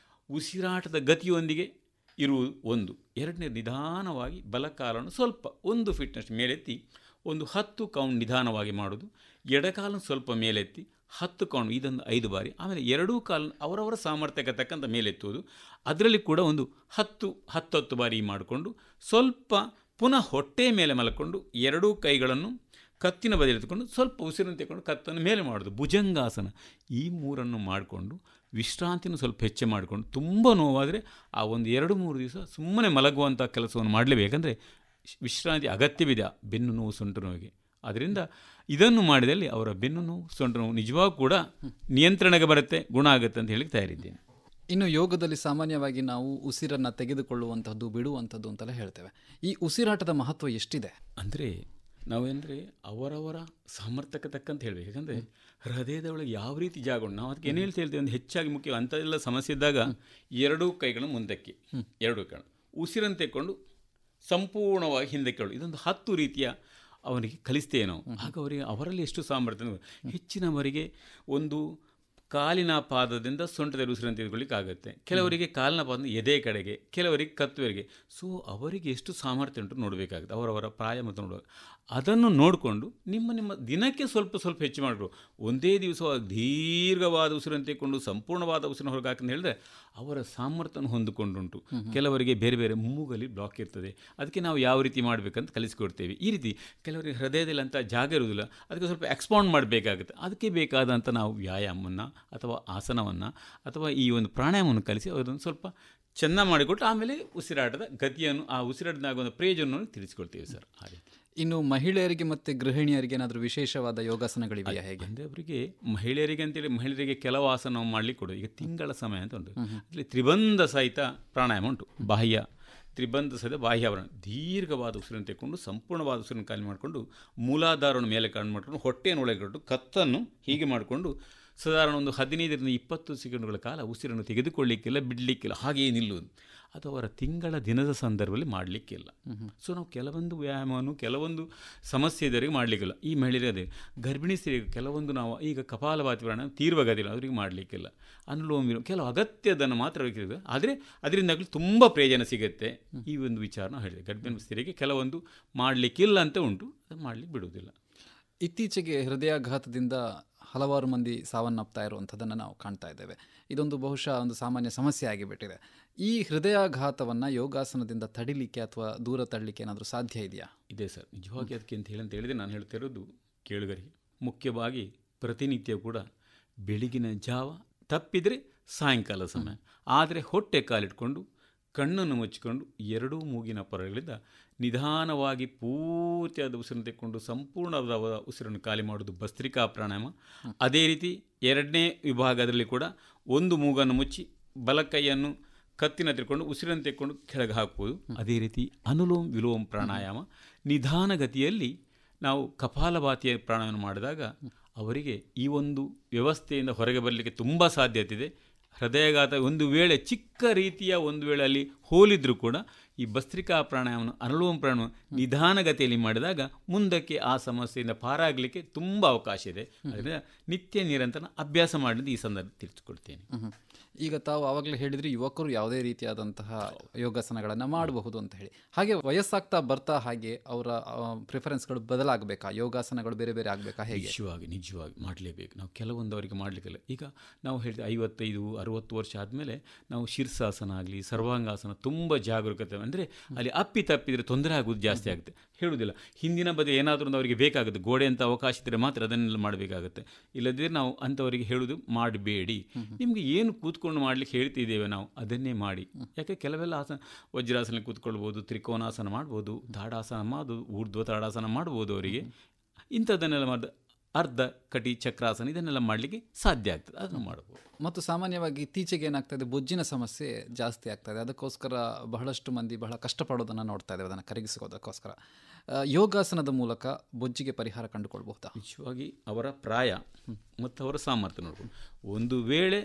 Speaker 3: ಉಸಿರಾಟದ ಗತಿಯೊಂದಿಗೆ ಇರುವುದು ಒಂದು. ಎರಡನೇ, ನಿಧಾನವಾಗಿ ಬಲಕಾಲನ್ನು ಸ್ವಲ್ಪ 1 ಫೀಟ್ನಷ್ಟು ಮೇಲೆತ್ತಿ ಒಂದು 10 ಕೌಂಟ್ ನಿಧಾನವಾಗಿ ಮಾಡೋದು. ಎಡಕಾಲನ್ನು ಸ್ವಲ್ಪ ಮೇಲೆತ್ತಿ 10 ಕೌಂಟ್, ಇದೊಂದು 5 ಬಾರಿ. ಆಮೇಲೆ ಎರಡೂ ಕಾಲನ್ನು ಅವರವರ ಸಾಮರ್ಥ್ಯಕ್ಕೆ ತಕ್ಕಂಥ ಮೇಲೆತ್ತುವುದು. ಅದರಲ್ಲಿ ಕೂಡ ಒಂದು 10 ಬಾರಿ ಮಾಡಿಕೊಂಡು ಸ್ವಲ್ಪ ಪುನಃ ಹೊಟ್ಟೆ ಮೇಲೆ ಮಲ್ಕೊಂಡು ಎರಡೂ ಕೈಗಳನ್ನು ಕತ್ತಿನ ಬದಿಯಲ್ಲಿ ಎತ್ಕೊಂಡು ಸ್ವಲ್ಪ ಉಸಿರನ್ನು ತೆಗೆದುಕೊಂಡು ಕತ್ತನ್ನು ಮೇಲೆ ಮಾಡೋದು, ಭುಜಂಗಾಸನ. ಈ 3 ಮಾಡಿಕೊಂಡು ವಿಶ್ರಾಂತಿನೂ ಸ್ವಲ್ಪ ಹೆಚ್ಚು ಮಾಡಿಕೊಂಡು, ತುಂಬ ನೋವಾದರೆ ಆ ಒಂದು 2-3 ದಿವಸ ಸುಮ್ಮನೆ ಮಲಗುವಂಥ ಕೆಲಸವನ್ನು ಮಾಡಲೇಬೇಕಂದ್ರೆ ವಿಶ್ರಾಂತಿ ಅಗತ್ಯವಿದೆ ಬೆನ್ನು ನೋವು, ಸೊಂಟು ನೋವಿಗೆ. ಅದರಿಂದ ಇದನ್ನು ಮಾಡಿದಲ್ಲಿ ಅವರ ಬೆನ್ನು ನೋವು, ಸೊಂಟು ನೋವು ನಿಜವಾಗೂ ಕೂಡ ನಿಯಂತ್ರಣಕ್ಕೆ ಬರುತ್ತೆ, ಗುಣ ಆಗುತ್ತೆ ಅಂತ ಹೇಳಿ ತಯಾರಿದ್ದೇನೆ.
Speaker 2: ಇನ್ನು ಯೋಗದಲ್ಲಿ ಸಾಮಾನ್ಯವಾಗಿ ನಾವು ಉಸಿರನ್ನು ತೆಗೆದುಕೊಳ್ಳುವಂಥದ್ದು, ಬಿಡುವಂಥದ್ದು ಅಂತೆಲ್ಲ ಹೇಳ್ತೇವೆ. ಈ ಉಸಿರಾಟದ ಮಹತ್ವ ಎಷ್ಟಿದೆ?
Speaker 3: ಅಂದರೆ ನಾವೇಂದರೆ ಅವರವರ ಸಾಮರ್ಥ್ಯಕ್ಕೆ ತಕ್ಕಂತ ಹೇಳಬೇಕು. ಯಾಕಂದರೆ ಹೃದಯದ ಒಳಗೆ ಯಾವ ರೀತಿ ಜಾಗ ಉಂಟು, ನಾವು ಅದಕ್ಕೆ ಏನು ಹೇಳ್ತೇವೆ ಒಂದು ಹೆಚ್ಚಾಗಿ ಮುಖ್ಯ ಅಂಥದ್ದೆಲ್ಲ ಸಮಸ್ಯೆ ಇದ್ದಾಗ ಎರಡೂ ಕೈಗಳನ್ನು ಮುಂದಕ್ಕೆ, ಎರಡೂ ಕೈ ಉಸಿರನ್ನು ತೆಕ್ಕೊಂಡು ಸಂಪೂರ್ಣವಾಗಿ ಹಿಂದಕ್ಕೆ ಹೇಳೋದು. ಇದೊಂದು 10 ರೀತಿಯ ಅವನಿಗೆ ಕಲಿಸ್ತೇವೆ ನಾವು. ಆಗ ಅವರಿಗೆ ಅವರಲ್ಲಿ ಎಷ್ಟು ಸಾಮರ್ಥ್ಯ, ಹೆಚ್ಚಿನವರಿಗೆ ಒಂದು ಕಾಲಿನ ಪಾದದಿಂದ ಸೊಂಟದಲ್ಲಿ ಉಸಿರನ್ನು ತೆಗೆದುಕೊಳ್ಳಿಕ್ಕಾಗುತ್ತೆ, ಕೆಲವರಿಗೆ ಕಾಲಿನ ಪಾದದಿಂದ ಎದೆ ಕಡೆಗೆ, ಕೆಲವರಿಗೆ ಕತ್ತುವರೆಗೆ. ಸೊ ಅವರಿಗೆ ಎಷ್ಟು ಸಾಮರ್ಥ್ಯ ಉಂಟು ನೋಡಬೇಕಾಗುತ್ತೆ, ಅವರವರ ಪ್ರಾಯ ಮತ್ತು ನೋಡುವಾಗ. ಅದನ್ನು ನೋಡಿಕೊಂಡು ನಿಮ್ಮ ದಿನಕ್ಕೆ ಸ್ವಲ್ಪ ಸ್ವಲ್ಪ ಹೆಚ್ಚು ಮಾಡಿದ್ರು. ಒಂದೇ ದಿವಸ ದೀರ್ಘವಾದ ಉಸಿರನ್ನು ತೆಗೆದುಕೊಂಡು ಸಂಪೂರ್ಣವಾದ ಉಸಿರನ್ನು ಹೊರಗೆ ಹಾಕಂತ ಹೇಳಿದ್ರೆ ಅವರ ಸಾಮರ್ಥ್ಯವನ್ನು ಹೊಂದಿಕೊಂಡುಂಟು. ಕೆಲವರಿಗೆ ಬೇರೆ ಬೇರೆ ಮೂಗಲ್ಲಿ ಬ್ಲಾಕ್ ಇರ್ತದೆ, ಅದಕ್ಕೆ ನಾವು ಯಾವ ರೀತಿ ಮಾಡಬೇಕಂತ ಕಲಿಸಿಕೊಡ್ತೇವೆ. ಈ ರೀತಿ ಕೆಲವರಿಗೆ ಹೃದಯದಲ್ಲಿ ಅಂತ ಜಾಗ ಇರುವುದಿಲ್ಲ, ಅದಕ್ಕೆ ಸ್ವಲ್ಪ ಎಕ್ಸ್ಪಾಂಡ್ ಮಾಡಬೇಕಾಗುತ್ತೆ. ಅದಕ್ಕೆ ಬೇಕಾದಂಥ ನಾವು ವ್ಯಾಯಾಮವನ್ನು ಅಥವಾ ಆಸನವನ್ನು ಅಥವಾ ಈ ಒಂದು ಪ್ರಾಣಾಯಾಮವನ್ನು ಕಲಿಸಿ ಅದನ್ನು ಸ್ವಲ್ಪ ಚೆನ್ನಾಗಿ ಮಾಡಿಕೊಟ್ಟು ಆಮೇಲೆ ಉಸಿರಾಟದ ಗತಿಯನ್ನು, ಆ ಉಸಿರಾಟದಾಗ ಒಂದು ಪ್ರಯೋಜನವನ್ನು ತಿಳಿಸಿಕೊಡ್ತೇವೆ ಸರ್. ಆ ರೀತಿ.
Speaker 2: ಇನ್ನು ಮಹಿಳೆಯರಿಗೆ ಮತ್ತು ಗೃಹಿಣಿಯರಿಗೆ ಏನಾದರೂ ವಿಶೇಷವಾದ ಯೋಗಾಸನಗಳಿವೆಯಾ ಹೇಗೆ?
Speaker 3: ಅಂದರೆ ಅವರಿಗೆ ಮಹಿಳೆಯರಿಗೆ ಅಂತೇಳಿ ಮಹಿಳೆಯರಿಗೆ ಕೆಲವು ಆಸನ ಮಾಡಲಿಕ್ಕೆ ಕೊಡೋದು. ಈಗ ತಿಂಗಳ ಸಮಯ ಅಂತ ಉಂಟು, ಅಲ್ಲಿ ತ್ರಿಬಂಧ ಸಹಿತ ಪ್ರಾಣಾಯಾಮ ಉಂಟು. ಬಾಹ್ಯ ತ್ರಿಬಂಧ ಸಹಿತ ಬಾಹ್ಯ ಆವರಣ, ದೀರ್ಘವಾದ ಉಸಿರನ್ನು ತೆಗೆದುಕೊಂಡು ಸಂಪೂರ್ಣವಾದ ಉಸಿರನ್ನು ಖಾಲಿ ಮಾಡಿಕೊಂಡು ಮೂಲಾಧಾರವನ್ನು ಮೇಲೆ ಕಾಣು ಮಾಡಿಕೊಂಡು ಹೊಟ್ಟೆಯನ್ನು ಒಳಗಿಟ್ಟು ಕತ್ತನ್ನು ಹೀಗೆ ಮಾಡಿಕೊಂಡು ಸಾಧಾರಣ ಒಂದು 15-20 ಸೆಕೆಂಡ್ಗಳ ಕಾಲ ಉಸಿರನ್ನು ತೆಗೆದುಕೊಳ್ಳಿಕ್ಕಿಲ್ಲ, ಬಿಡಲಿಕ್ಕಿಲ್ಲ, ಹಾಗೆಯೇ ನಿಲ್ಲುವುದು. ಅದು ಅವರ ತಿಂಗಳ ದಿನದ ಸಂದರ್ಭದಲ್ಲಿ ಮಾಡಲಿಕ್ಕಿಲ್ಲ. ಸೊ ನಾವು ಕೆಲವೊಂದು ವ್ಯಾಯಾಮವನ್ನು ಕೆಲವೊಂದು ಸಮಸ್ಯೆ ಇದ್ದವರಿಗೆ ಮಾಡಲಿಕ್ಕಿಲ್ಲ. ಈ ಮಹಿಳೆಯರಿಗೆ ಅದೇ, ಗರ್ಭಿಣಿ ಸ್ತ್ರೀಗೆ ಕೆಲವೊಂದು ನಾವು ಈಗ ಕಪಾಲಭಾತಿ ಪ್ರಾಣಾಯಾಮ ತೀವ್ರಗತಿಲ್ಲ, ಅವರಿಗೆ ಮಾಡಲಿಕ್ಕಿಲ್ಲ. ಅನುಲೋಮ ವಿಲೋಮ ಕೆಲವು ಅಗತ್ಯದನ್ನು ಮಾತ್ರ ಬೇಕಿದೆ, ಆದರೆ ಅದರಿಂದಾಗಲಿ ತುಂಬ ಪ್ರಯೋಜನ ಸಿಗುತ್ತೆ. ಈ ಒಂದು ವಿಚಾರನ ಹೇಳಿದೆ. ಗರ್ಭಿಣಿ ಸ್ತ್ರೀಗೆ ಕೆಲವೊಂದು ಮಾಡಲಿಕ್ಕಿಲ್ಲ ಅಂತ ಉಂಟು, ಅದು ಮಾಡಲಿಕ್ಕೆ ಬಿಡುವುದಿಲ್ಲ.
Speaker 2: ಇತ್ತೀಚೆಗೆ ಹೃದಯಾಘಾತದಿಂದ ಹಲವಾರು ಮಂದಿ ಸಾವನ್ನಪ್ತಾ ಇರುವಂಥದ್ದನ್ನು ನಾವು ಕಾಣ್ತಾ ಇದ್ದೇವೆ. ಇದೊಂದು ಬಹುಶಃ ಒಂದು ಸಾಮಾನ್ಯ ಸಮಸ್ಯೆ ಆಗಿಬಿಟ್ಟಿದೆ. ಈ ಹೃದಯಾಘಾತವನ್ನು ಯೋಗಾಸನದಿಂದ ತಡಿಲಿಕ್ಕೆ ಅಥವಾ ದೂರ ತಳ್ಳಲಿಕ್ಕೆ ಏನಾದರೂ ಸಾಧ್ಯ ಇದೆಯಾ?
Speaker 3: ಇದೆ ಸರ್, ನಿಜವಾಗಿ ಅದಕ್ಕೆ ಅಂತ ಹೇಳಿದ್ರೆ ನಾನು ಹೇಳ್ತಿರೋದು ಕೇಳುಗರಿಗೆ ಮುಖ್ಯವಾಗಿ ಪ್ರತಿನಿತ್ಯ ಕೂಡ ಬೆಳಗಿನ ಜಾವ, ತಪ್ಪಿದರೆ ಸಾಯಂಕಾಲ ಸಮಯ, ಆದರೆ ಹೊಟ್ಟೆ ಕಾಲಿಟ್ಕೊಂಡು ಕಣ್ಣನ್ನು ಮುಚ್ಚಿಕೊಂಡು ಎರಡೂ ಮೂಗಿನ ಪೊರೆಗಳಿಂದ ನಿಧಾನವಾಗಿ ಪೂರ್ತಿಯಾದ ಉಸಿರನ್ನು ತೆಕ್ಕೊಂಡು ಸಂಪೂರ್ಣವಾದ ಉಸಿರನ್ನು ಖಾಲಿ ಮಾಡೋದು ಭಸ್ತ್ರಿಕಾ ಪ್ರಾಣಾಯಾಮ. ಅದೇ ರೀತಿ ಎರಡನೇ ವಿಭಾಗದಲ್ಲಿ ಕೂಡ ಒಂದು ಮೂಗನ್ನು ಮುಚ್ಚಿ ಬಲಕೈಯನ್ನು ಕತ್ತಿನ ತಿಳ್ಕೊಂಡು ಉಸಿರನ್ನು ತೆಕ್ಕೊಂಡು ಕೆಳಗೆ ಹಾಕುವುದು. ಅದೇ ರೀತಿ ಅನುಲೋಮ ವಿಲೋಮ ಪ್ರಾಣಾಯಾಮ. ನಿಧಾನಗತಿಯಲ್ಲಿ ನಾವು ಕಪಾಲಭಾತಿಯ ಪ್ರಾಣಾಯಾಮ ಮಾಡಿದಾಗ ಅವರಿಗೆ ಈ ಒಂದು ವ್ಯವಸ್ಥೆಯಿಂದ ಹೊರಗೆ ಬರಲಿಕ್ಕೆ ತುಂಬ ಸಾಧ್ಯತೆ ಇದೆ. ಹೃದಯಾಘಾತ ಒಂದು ವೇಳೆ ಚಿಕ್ಕ ರೀತಿಯ ಒಂದು ವೇಳೆ ಅಲ್ಲಿ ಹೋಲಿದ್ರೂ ಕೂಡ ಈ ಭಸ್ತ್ರಿಕಾ ಪ್ರಾಣಾಯಾಮ, ಅನುಲೋಮ ಪ್ರಾಣಾಯಾಮ ನಿಧಾನಗತಿಯಲ್ಲಿ ಮಾಡಿದಾಗ ಮುಂದಕ್ಕೆ ಆ ಸಮಸ್ಯೆಯಿಂದ ಪಾರಾಗಲಿಕ್ಕೆ ತುಂಬ ಅವಕಾಶ ಇದೆ. ಅದರಿಂದ ನಿತ್ಯ ನಿರಂತರ ಅಭ್ಯಾಸ ಮಾಡಿದ್ದು ಈ ಸಂದರ್ಭ ತಿಳಿಸಿಕೊಡ್ತೇನೆ.
Speaker 2: ಈಗ ತಾವು ಆವಾಗಲೇ ಹೇಳಿದ್ರಿ ಯುವಕರು ಯಾವುದೇ ರೀತಿಯಾದಂತಹ ಯೋಗಾಸನಗಳನ್ನು ಮಾಡಬಹುದು ಅಂತ ಹೇಳಿ. ಹಾಗೆ ವಯಸ್ಸಾಗ್ತಾ ಬರ್ತಾ ಹಾಗೆ ಅವರ ಪ್ರಿಫರೆನ್ಸ್ಗಳು ಬದಲಾಗಬೇಕಾ? ಯೋಗಾಸನಗಳು ಬೇರೆ ಬೇರೆ ಆಗಬೇಕಾ? ಹೇಗೆ?
Speaker 3: ನಿಜವಾಗಿ ಮಾಡಲೇಬೇಕು. ನಾವು ಕೆಲವೊಂದು ಅವರಿಗೆ ಮಾಡಲಿಕ್ಕಿಲ್ಲ. ಈಗ ನಾವು ಹೇಳಿದ 55-60 ವರ್ಷ ಆದಮೇಲೆ ನಾವು ಶೀರ್ಷಾಸನ ಆಗಲಿ ಸರ್ವಾಂಗಾಸನ ತುಂಬ ಜಾಗರೂಕತೆ, ಅಂದರೆ ಅಲ್ಲಿ ಅಪ್ಪಿ ತಪ್ಪಿದರೆ ತೊಂದರೆ ಆಗೋದು ಜಾಸ್ತಿ ಆಗುತ್ತೆ. ಹೇಳುವುದಿಲ್ಲ, ಹಿಂದಿನ ಬದಿ ಏನಾದರೂ ಒಂದು ಅವರಿಗೆ ಬೇಕಾಗುತ್ತೆ, ಗೋಡೆ ಅಂತ ಅವಕಾಶ ಇದ್ದರೆ ಮಾತ್ರ ಅದನ್ನೆಲ್ಲ ಮಾಡಬೇಕಾಗುತ್ತೆ. ಇಲ್ಲದಿದ್ದರೆ ನಾವು ಅಂಥವರಿಗೆ ಹೇಳುವುದು ಮಾಡಬೇಡಿ, ನಿಮಗೆ ಏನು ಕೂತ್ಕೊಂಡು ಮಾಡಲಿಕ್ಕೆ ಹೇಳ್ತಿದ್ದೇವೆ ನಾವು ಅದನ್ನೇ ಮಾಡಿ. ಯಾಕೆ ಕೆಲವೆಲ್ಲ ಆಸನ, ವಜ್ರಾಸನ ಕೂತ್ಕೊಳ್ಬೋದು, ತ್ರಿಕೋನಾಸನ ಮಾಡ್ಬೋದು, ತಾಡಾಸನ ಮಾಡ್ಬೋದು, ಊರ್ಧ್ವ ತಾಡಾಸನ ಮಾಡ್ಬೋದು. ಅವರಿಗೆ ಇಂಥದ್ದನ್ನೆಲ್ಲ ಮಾಡಿದ ಅರ್ಧ ಕಟಿ ಚಕ್ರಾಸನ ಇದನ್ನೆಲ್ಲ ಮಾಡಲಿಕ್ಕೆ ಸಾಧ್ಯ ಆಗ್ತದೆ, ಅದನ್ನು ಮಾಡ್ಬೋದು.
Speaker 2: ಮತ್ತು ಸಾಮಾನ್ಯವಾಗಿ ಇತ್ತೀಚೆಗೆ ಏನಾಗ್ತದೆ, ಬೊಜ್ಜಿನ ಸಮಸ್ಯೆ ಜಾಸ್ತಿ ಆಗ್ತದೆ. ಅದಕ್ಕೋಸ್ಕರ ಬಹಳಷ್ಟು ಮಂದಿ ಬಹಳ ಕಷ್ಟಪಡೋದನ್ನು ನೋಡ್ತಾ ಇದ್ದೇವೆ, ಅದನ್ನು ಕರಗಿಸಿಕೋದಕ್ಕೋಸ್ಕರ. ಯೋಗಾಸನದ ಮೂಲಕ ಬೊಜ್ಜಿಗೆ ಪರಿಹಾರ ಕಂಡುಕೊಳ್ಬಹುದಾ?
Speaker 3: ನಿಜವಾಗಿ ಅವರ ಪ್ರಾಯ ಮತ್ತು ಅವರ ಸಾಮರ್ಥ್ಯ ನೋಡ್ಕೊಂಡು, ಒಂದು ವೇಳೆ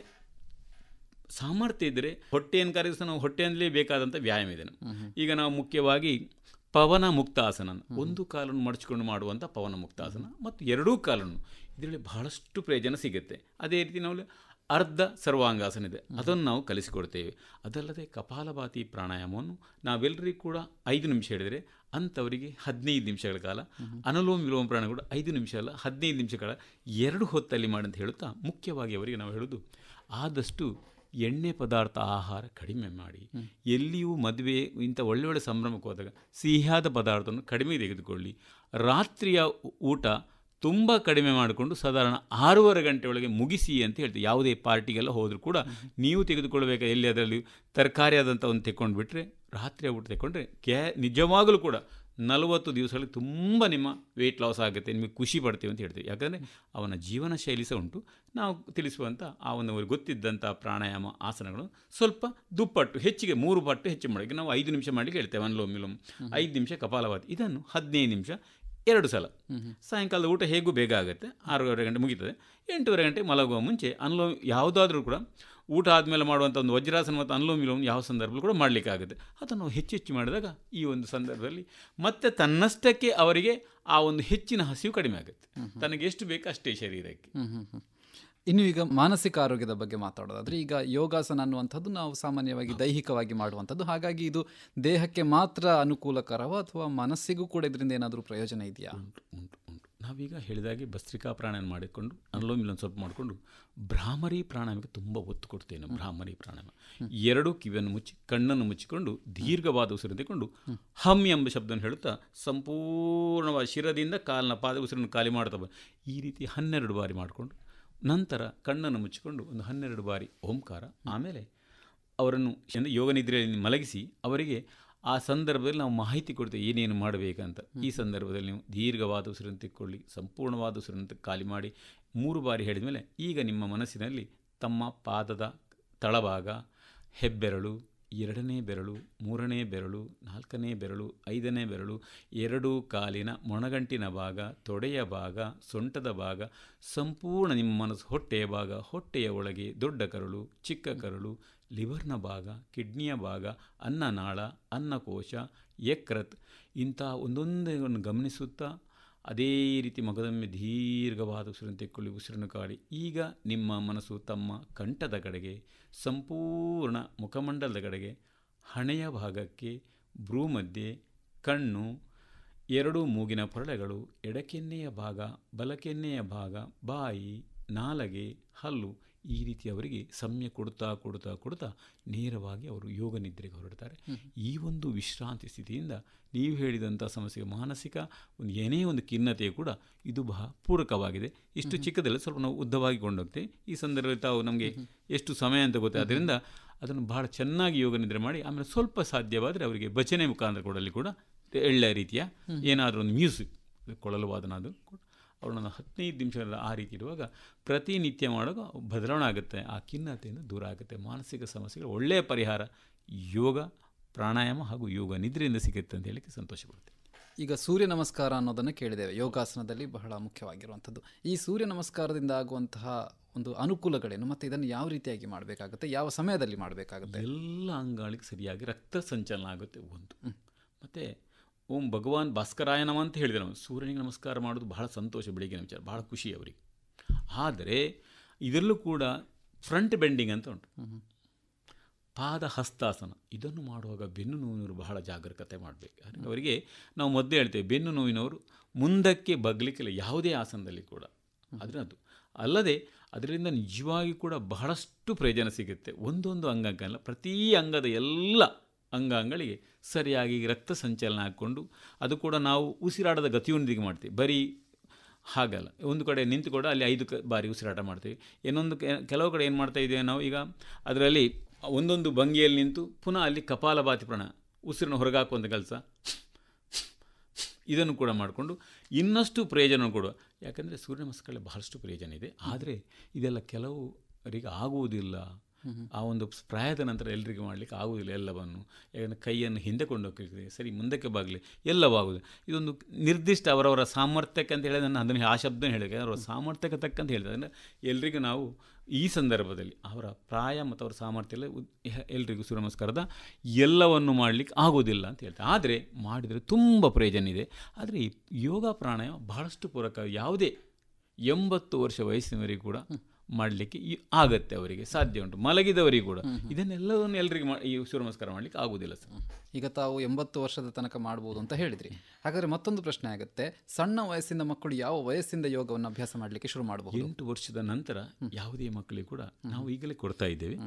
Speaker 3: ಸಾಮರ್ಥ್ಯ ಇದ್ದರೆ ಹೊಟ್ಟೆಯನ್ನು ಕರಗಿಸ, ನಾವು ಹೊಟ್ಟೆಯಲ್ಲೇ ಬೇಕಾದಂಥ ವ್ಯಾಯಾಮ ಇದೆ. ಈಗ ನಾವು ಮುಖ್ಯವಾಗಿ ಪವನ ಮುಕ್ತಾಸನ, ಒಂದು ಕಾಲನ್ನು ಮಡಚಿಕೊಂಡು ಮಾಡುವಂಥ ಪವನ ಮುಕ್ತಾಸನ ಮತ್ತು ಎರಡೂ ಕಾಲನ್ನು, ಇದರಲ್ಲಿ ಬಹಳಷ್ಟು ಪ್ರಯೋಜನ ಸಿಗುತ್ತೆ. ಅದೇ ರೀತಿ ನಾವು ಅರ್ಧ ಸರ್ವಾಂಗಾಸನ ಇದೆ, ಅದನ್ನು ನಾವು ಕಲಿಸಿಕೊಡ್ತೇವೆ. ಅದಲ್ಲದೆ ಕಪಾಲಭಾತಿ ಪ್ರಾಣಾಯಾಮವನ್ನು ನಾವೆಲ್ಲರಿಗೂ ಕೂಡ 5 ನಿಮಿಷ ಹೇಳಿದರೆ ಅಂಥವರಿಗೆ 15 ನಿಮಿಷಗಳ ಕಾಲ, ಅನುಲೋಮ ವಿಲೋಮ ಪ್ರಾಣ ಕೂಡ 5 ನಿಮಿಷ ಅಲ್ಲ 15 ನಿಮಿಷಗಳ 2 ಹೊತ್ತಲ್ಲಿ ಮಾಡಿ ಅಂತ ಹೇಳುತ್ತಾ, ಮುಖ್ಯವಾಗಿ ಅವರಿಗೆ ನಾವು ಹೇಳೋದು ಆದಷ್ಟು ಎಣ್ಣೆ ಪದಾರ್ಥ ಆಹಾರ ಕಡಿಮೆ ಮಾಡಿ. ಎಲ್ಲಿಯೂ ಮದುವೆ ಇಂಥ ಒಳ್ಳೆ ಸಂಭ್ರಮಕ್ಕೆ ಹೋದಾಗ ಸಿಹಿಯಾದ ಪದಾರ್ಥವನ್ನು ಕಡಿಮೆ ತೆಗೆದುಕೊಳ್ಳಿ. ರಾತ್ರಿಯ ಊಟ ತುಂಬ ಕಡಿಮೆ ಮಾಡಿಕೊಂಡು ಸಾಧಾರಣ 6:30 ಗಂಟೆ ಒಳಗೆ ಮುಗಿಸಿ ಅಂತ ಹೇಳ್ತೀವಿ. ಯಾವುದೇ ಪಾರ್ಟಿಗೆಲ್ಲ ಹೋದರೂ ಕೂಡ ನೀವು ತೆಗೆದುಕೊಳ್ಬೇಕು, ಎಲ್ಲಿ ಅದರಲ್ಲಿ ತರಕಾರಿ ಆದಂಥ ಒಂದು ತೆಕ್ಕೊಂಡು ಬಿಟ್ಟರೆ, ರಾತ್ರಿಯ ಊಟ ತೆಕ್ಕೊಂಡ್ರೆ ನಿಜವಾಗಲೂ ಕೂಡ 40 ದಿವಸಗಳಲ್ಲಿ ತುಂಬ ನಿಮ್ಮ ವೆಯ್ಟ್ ಲಾಸ್ ಆಗುತ್ತೆ, ನಿಮಗೆ ಖುಷಿ ಪಡ್ತೀವಿ ಅಂತ ಹೇಳ್ತೀವಿ. ಯಾಕಂದರೆ ಅವನ ಜೀವನ ಶೈಲಿ ಸಹ ಉಂಟು. ನಾವು ತಿಳಿಸುವಂಥ ಆ ಒಂದು ಅವ್ರಿಗೆ ಗೊತ್ತಿದ್ದಂಥ ಪ್ರಾಣಾಯಾಮ ಆಸನಗಳು ಸ್ವಲ್ಪ ದುಪ್ಪಟ್ಟು ಹೆಚ್ಚಿಗೆ 3 ಪಟ್ಟು ಹೆಚ್ಚು ಮಾಡಿ. ನಾವು 5 ನಿಮಿಷ ಮಾಡಲಿಕ್ಕೆ ಹೇಳ್ತೇವೆ ಅನುಲೋಮ ವಿಲೋಮ, 5 ನಿಮಿಷ ಕಪಾಲಭಾತಿ, ಇದನ್ನು 15 ನಿಮಿಷ 2 ಸಲ. ಸಾಯಂಕಾಲದ ಊಟ ಹೇಗೂ ಬೇಗ ಆಗುತ್ತೆ, 6:30 ಗಂಟೆ ಮುಗೀತದೆ. 8:30 ಗಂಟೆ ಮಲಗುವ ಮುಂಚೆ ಅನುಲೋಮ ಯಾವುದಾದ್ರೂ ಕೂಡ ಊಟ ಆದಮೇಲೆ ಮಾಡುವಂಥ ಒಂದು ವಜ್ರಾಸನ ಮತ್ತು ಅನುಲೋಮ ವಿಲೋಮ ಯಾವ ಸಂದರ್ಭದಲ್ಲಿ ಕೂಡ ಮಾಡಲಿಕ್ಕಾಗುತ್ತೆ. ಅದನ್ನು ನಾವು ಹೆಚ್ಚು ಮಾಡಿದಾಗ ಈ ಒಂದು ಸಂದರ್ಭದಲ್ಲಿ ಮತ್ತೆ ತನ್ನಷ್ಟಕ್ಕೆ ಅವರಿಗೆ ಆ ಒಂದು ಹೆಚ್ಚಿನ ಹಸಿವು ಕಡಿಮೆ ಆಗುತ್ತೆ. ತನಗೆ ಎಷ್ಟು ಬೇಕು ಅಷ್ಟೇ ಶರೀರಕ್ಕೆ.
Speaker 2: ಇನ್ನು ಈಗ ಮಾನಸಿಕ ಆರೋಗ್ಯದ ಬಗ್ಗೆ ಮಾತಾಡೋದಾದರೆ, ಈಗ ಯೋಗಾಸನ ಅನ್ನುವಂಥದ್ದು ನಾವು ಸಾಮಾನ್ಯವಾಗಿ ದೈಹಿಕವಾಗಿ ಮಾಡುವಂಥದ್ದು. ಹಾಗಾಗಿ ಇದು ದೇಹಕ್ಕೆ ಮಾತ್ರ ಅನುಕೂಲಕರವ ಅಥವಾ ಮನಸ್ಸಿಗೂ ಕೂಡ ಇದರಿಂದ ಏನಾದರೂ ಪ್ರಯೋಜನ ಇದೆಯಾ?
Speaker 3: ಉಂಟು. ನಾವೀಗ ಹೇಳಿದಾಗೆ ಭಸ್ತ್ರಿಕಾ ಪ್ರಾಣಾಯಾಮ ಮಾಡಿಕೊಂಡು ಅನುಲೋಮ ವಿಲೋಮ ಸ್ವಲ್ಪ ಮಾಡಿಕೊಂಡು ಭ್ರಾಮರಿ ಪ್ರಾಣಾಯಾಮಕ್ಕೆ ತುಂಬ ಒತ್ತು ಕೊಡ್ತೇನೆ. ಭ್ರಾಮರಿ ಪ್ರಾಣಾಯಾಮ 2 ಕಿವಿಯನ್ನು ಮುಚ್ಚಿ ಕಣ್ಣನ್ನು ಮುಚ್ಚಿಕೊಂಡು ದೀರ್ಘವಾದ ಉಸಿರು ತೆಗೆದುಕೊಂಡು ಹಮ್ ಎಂಬ ಶಬ್ದವನ್ನು ಹೇಳುತ್ತಾ ಸಂಪೂರ್ಣವಾದ ಶಿರದಿಂದ ಕಾಲಿನ ಪಾದ ಉಸಿರನ್ನು ಖಾಲಿ ಮಾಡ್ತಾ ಈ ರೀತಿ 12 ಬಾರಿ ಮಾಡಿಕೊಂಡು ನಂತರ ಕಣ್ಣನ್ನು ಮುಚ್ಚಿಕೊಂಡು ಒಂದು 12 ಬಾರಿ ಓಂಕಾರ, ಆಮೇಲೆ ಅವರನ್ನು ಯೋಗ ನಿದ್ರೆಯಲ್ಲಿ ಮಲಗಿಸಿ ಅವರಿಗೆ ಆ ಸಂದರ್ಭದಲ್ಲಿ ನಾವು ಮಾಹಿತಿ ಕೊಡ್ತೇವೆ ಏನೇನು ಮಾಡಬೇಕಂತ. ಈ ಸಂದರ್ಭದಲ್ಲಿ ನೀವು ದೀರ್ಘವಾದ ಉಸಿರನ್ನು ತೆಕ್ಕೊಳ್ಳಿ, ಸಂಪೂರ್ಣವಾದ ಉಸಿರನ್ನು ಖಾಲಿ ಮಾಡಿ 3 ಬಾರಿ ಹೇಳಿದ ಮೇಲೆ ಈಗ ನಿಮ್ಮ ಮನಸ್ಸಿನಲ್ಲಿ ತಮ್ಮ ಪಾದದ ತಳಭಾಗ, ಹೆಬ್ಬೆರಳು, 2ನೇ ಬೆರಳು, 3ನೇ ಬೆರಳು, 4ನೇ ಬೆರಳು, 5ನೇ ಬೆರಳು, 2 ಕಾಲಿನ ಮೊಣಗಂಟಿನ ಭಾಗ, ತೊಡೆಯ ಭಾಗ, ಸೊಂಟದ ಭಾಗ, ಸಂಪೂರ್ಣ ನಿಮ್ಮ ಮನಸ್ಸು ಹೊಟ್ಟೆಯ ಭಾಗ, ಹೊಟ್ಟೆಯ ಒಳಗೆ ದೊಡ್ಡ ಕರಳು, ಚಿಕ್ಕ ಕರಳು, ಲಿವರ್ನ ಭಾಗ, ಕಿಡ್ನಿಯ ಭಾಗ, ಅನ್ನನಾಳ, ಅನ್ನಕೋಶ, ಯಕೃತ್, ಇಂಥ ಒಂದೊಂದೇ ಗಮನಿಸುತ್ತಾ ಅದೇ ರೀತಿ ಮಗದೊಮ್ಮೆ ದೀರ್ಘವಾದ ಉಸಿರನ್ನು ತೆಕ್ಕೊಳ್ಳಿ, ಉಸಿರನ್ನು ಕಾಡಿ. ಈಗ ನಿಮ್ಮ ಮನಸ್ಸು ತಮ್ಮ ಕಂಠದ ಕಡೆಗೆ, ಸಂಪೂರ್ಣ ಮುಖಮಂಡಲದ ಕಡೆಗೆ, ಹಣೆಯ ಭಾಗಕ್ಕೆ, ಭ್ರೂಮಧ್ಯೆ, ಕಣ್ಣು, 2 ಮೂಗಿನ ಪೊರಳೆಗಳು, ಎಡಕೆನ್ನೆಯ ಭಾಗ, ಬಲಕೆನ್ನೆಯ ಭಾಗ, ಬಾಯಿ, ನಾಲಗೆ, ಹಲ್ಲು, ಈ ರೀತಿ ಅವರಿಗೆ ಸಮಯ ಕೊಡ್ತಾ ನೇರವಾಗಿ ಅವರು ಯೋಗ ನಿದ್ರೆಗೆ ಹೊರಡ್ತಾರೆ. ಈ ಒಂದು ವಿಶ್ರಾಂತಿ ಸ್ಥಿತಿಯಿಂದ ನೀವು ಹೇಳಿದಂಥ ಸಮಸ್ಯೆಗೆ ಮಾನಸಿಕ ಒಂದು ಏನೇ ಒಂದು ಖಿನ್ನತೆ ಕೂಡ ಇದು ಬಹಳ ಪೂರಕವಾಗಿದೆ. ಇಷ್ಟು ಚಿಕ್ಕದಲ್ಲಿ ಸ್ವಲ್ಪ ನಾವು ಉದ್ದವಾಗಿ ಕೊಂಡೋಗ್ತೇವೆ. ಈ ಸಂದರ್ಭದಲ್ಲಿ ತಾವು ನಮಗೆ ಎಷ್ಟು ಸಮಯ ಅಂತ ಗೊತ್ತೆ, ಅದರಿಂದ ಅದನ್ನು ಬಹಳ ಚೆನ್ನಾಗಿ ಯೋಗ ನಿದ್ರೆ ಮಾಡಿ ಆಮೇಲೆ ಸ್ವಲ್ಪ ಸಾಧ್ಯವಾದರೆ ಅವರಿಗೆ ಭಜನೆ ಮುಖಾಂತರ ಕೊಡಲಿ ಕೂಡ ಒಳ್ಳೆಯ ರೀತಿಯ ಏನಾದರೂ ಒಂದು ಮ್ಯೂಸಿಕ್ ಕೊಳಲು ವಾದನ ಅದು ಅವ್ರನ್ನ 15 ನಿಮಿಷಗಳ ಆ ರೀತಿ ಇರುವಾಗ ಪ್ರತಿನಿತ್ಯ ಮಾಡುವಾಗ ಬದಲಾವಣೆ ಆಗುತ್ತೆ, ಆ ಖಿನ್ನತೆಯಿಂದ ದೂರ ಆಗುತ್ತೆ. ಮಾನಸಿಕ ಸಮಸ್ಯೆಗಳು ಒಳ್ಳೆಯ ಪರಿಹಾರ ಯೋಗ ಪ್ರಾಣಾಯಾಮ ಹಾಗೂ ಯೋಗ ನಿದ್ರೆಯಿಂದ ಸಿಗುತ್ತೆ ಅಂತ ಹೇಳಲಿಕ್ಕೆ ಸಂತೋಷ ಪಡ್ತೀನಿ.
Speaker 2: ಈಗ ಸೂರ್ಯ ನಮಸ್ಕಾರ ಅನ್ನೋದನ್ನು ಕೇಳಿದ್ದೇವೆ, ಯೋಗಾಸನದಲ್ಲಿ ಬಹಳ ಮುಖ್ಯವಾಗಿರುವಂಥದ್ದು. ಈ ಸೂರ್ಯ ನಮಸ್ಕಾರದಿಂದ ಆಗುವಂತಹ ಒಂದು ಅನುಕೂಲಗಳೇನು ಮತ್ತು ಇದನ್ನು ಯಾವ ರೀತಿಯಾಗಿ ಮಾಡಬೇಕಾಗುತ್ತೆ, ಯಾವ ಸಮಯದಲ್ಲಿ ಮಾಡಬೇಕಾಗುತ್ತೆ?
Speaker 3: ಎಲ್ಲ ಅಂಗಗಳಿಗೆ ಸರಿಯಾಗಿ ರಕ್ತ ಸಂಚಲನ ಆಗುತ್ತೆ ಒಂದು. ಮತ್ತು ಓಂ ಭಗವಾನ್ ಭಾಸ್ಕರಾಯ ನಮ ಅಂತ ಹೇಳಿದೆ ನಾವು. ಸೂರ್ಯನಿಗೆ ನಮಸ್ಕಾರ ಮಾಡೋದು ಬಹಳ ಸಂತೋಷ, ಬೆಳಿಗ್ಗೆ ವಿಚಾರ ಬಹಳ ಖುಷಿ ಅವರಿಗೆ. ಆದರೆ ಇದರಲ್ಲೂ ಕೂಡ ಫ್ರಂಟ್ ಬೆಂಡಿಂಗ್ ಅಂತ ಉಂಟು. ಪಾದ ಹಸ್ತಾಸನ, ಇದನ್ನು ಮಾಡುವಾಗ ಬೆನ್ನು ನೋವಿನವರು ಬಹಳ ಜಾಗರೂಕತೆ ಮಾಡಬೇಕು. ಅವರಿಗೆ ನಾವು ಮೊದಲೇ ಹೇಳ್ತೇವೆ, ಬೆನ್ನು ನೋವಿನವರು ಮುಂದಕ್ಕೆ ಬಗ್ಲಿಕ್ಕಿಲ್ಲ ಯಾವುದೇ ಆಸನದಲ್ಲಿ ಕೂಡ. ಆದರೆ ಅದು ಅಲ್ಲದೆ ಅದರಿಂದ ನಿಜವಾಗಿ ಕೂಡ ಬಹಳಷ್ಟು ಪ್ರಯೋಜನ ಸಿಗುತ್ತೆ. ಒಂದೊಂದು ಅಂಗಾಂಗ, ಪ್ರತಿ ಅಂಗದ ಎಲ್ಲ ಅಂಗಾಂಗಗಳಿಗೆ ಸರಿಯಾಗಿ ರಕ್ತ ಸಂಚಲನ ಹಾಕ್ಕೊಂಡು, ಅದು ಕೂಡ ನಾವು ಉಸಿರಾಟದ ಗತಿಯೊಂದಿಗೆ ಮಾಡ್ತೀವಿ. ಬರೀ ಹಾಗಲ್ಲ, ಒಂದು ಕಡೆ ನಿಂತು ಕೂಡ ಅಲ್ಲಿ 5 ಬಾರಿ ಉಸಿರಾಟ ಮಾಡ್ತೀವಿ. ಇನ್ನೊಂದು ಕೆಲವು ಕಡೆ ಏನು ಮಾಡ್ತಾ ಇದ್ದೇವೆ ನಾವು ಈಗ, ಅದರಲ್ಲಿ ಒಂದೊಂದು ಭಂಗಿಯಲ್ಲಿ ನಿಂತು ಪುನಃ ಅಲ್ಲಿ ಕಪಾಲಭಾತಿ ಪ್ರಾಣ, ಉಸಿರನ್ನು ಹೊರಗಾಕುವಂಥ ಕೆಲಸ, ಇದನ್ನು ಕೂಡ ಮಾಡಿಕೊಂಡು ಇನ್ನಷ್ಟು ಪ್ರಯೋಜನ ಕೊಡುವ. ಯಾಕಂದರೆ ಸೂರ್ಯ ನಮಸ್ಕಾರ ಬಹಳಷ್ಟು ಪ್ರಯೋಜನ ಇದೆ. ಆದರೆ ಇದೆಲ್ಲ ಕೆಲವರಿಗೆ ಆಗುವುದಿಲ್ಲ. ಆ ಒಂದು ಪ್ರಾಯದ ನಂತರ ಎಲ್ಲರಿಗೂ ಮಾಡಲಿಕ್ಕೆ ಆಗುವುದಿಲ್ಲ ಎಲ್ಲವನ್ನು. ಯಾಕಂದರೆ ಕೈಯನ್ನು ಹಿಂದೆ ಕೊಂಡೋಗ್ಲಿಕ್ಕೆ, ಸರಿ ಮುಂದಕ್ಕೆ ಬಾಗಲಿ, ಎಲ್ಲವಾಗುವುದು. ಇದೊಂದು ನಿರ್ದಿಷ್ಟ ಅವರವರ ಸಾಮರ್ಥ್ಯಕ್ಕೆ ಅಂತ ಹೇಳಿದ್ರೆ, ನಾನು ಅದನ್ನು ಆ ಶಬ್ದ ಹೇಳಿದೆ, ಅವರ ಸಾಮರ್ಥ್ಯಕ್ಕೆ ತಕ್ಕಂತ ಹೇಳಿದೆ. ಅಂದರೆ ಎಲ್ರಿಗೂ ನಾವು ಈ ಸಂದರ್ಭದಲ್ಲಿ ಅವರ ಪ್ರಾಯ ಮತ್ತು ಅವರ ಸಾಮರ್ಥ್ಯ ಎಲ್ಲ ಎಲ್ರಿಗೂ ಸೂರ್ಯ ನಮಸ್ಕಾರದ ಎಲ್ಲವನ್ನು ಮಾಡಲಿಕ್ಕೆ ಆಗೋದಿಲ್ಲ ಅಂತ ಹೇಳ್ತಾರೆ. ಆದರೆ ಮಾಡಿದರೆ ತುಂಬ ಪ್ರಯೋಜನ ಇದೆ. ಆದರೆ ಈ ಯೋಗ ಪ್ರಾಣಾಯಾಮ ಬಹಳಷ್ಟು ಪೂರಕ. ಯಾವುದೇ 80 ವರ್ಷ ವಯಸ್ಸಿನವರಿಗೂ ಕೂಡ ಮಾಡಲಿಕ್ಕೆ ಆಗತ್ತೆ, ಅವರಿಗೆ ಸಾಧ್ಯ ಉಂಟು. ಮಲಗಿದವರಿಗೆ ಕೂಡ ಇದನ್ನೆಲ್ಲವನ್ನು ಎಲ್ರಿಗೂ ಈ ಸೂರ್ಯ ನಮಸ್ಕಾರ ಮಾಡಲಿಕ್ಕೆ ಆಗುವುದಿಲ್ಲ ಸರ್.
Speaker 2: ಈಗ ತಾವು 80 ವರ್ಷದ ತನಕ ಮಾಡ್ಬೋದು ಅಂತ ಹೇಳಿದ್ರಿ. ಹಾಗಾದರೆ ಮತ್ತೊಂದು ಪ್ರಶ್ನೆ ಆಗುತ್ತೆ, ಸಣ್ಣ ವಯಸ್ಸಿನ ಮಕ್ಕಳು ಯಾವ ವಯಸ್ಸಿಂದ ಯೋಗವನ್ನು ಅಭ್ಯಾಸ ಮಾಡಲಿಕ್ಕೆ ಶುರು ಮಾಡಬಹುದು?
Speaker 3: 8 ವರ್ಷದ ನಂತರ ಯಾವುದೇ ಮಕ್ಕಳಿಗೆ ಕೂಡ ನಾವು ಈಗಲೇ ಕೊಡ್ತಾ ಇದ್ದೇವೆ,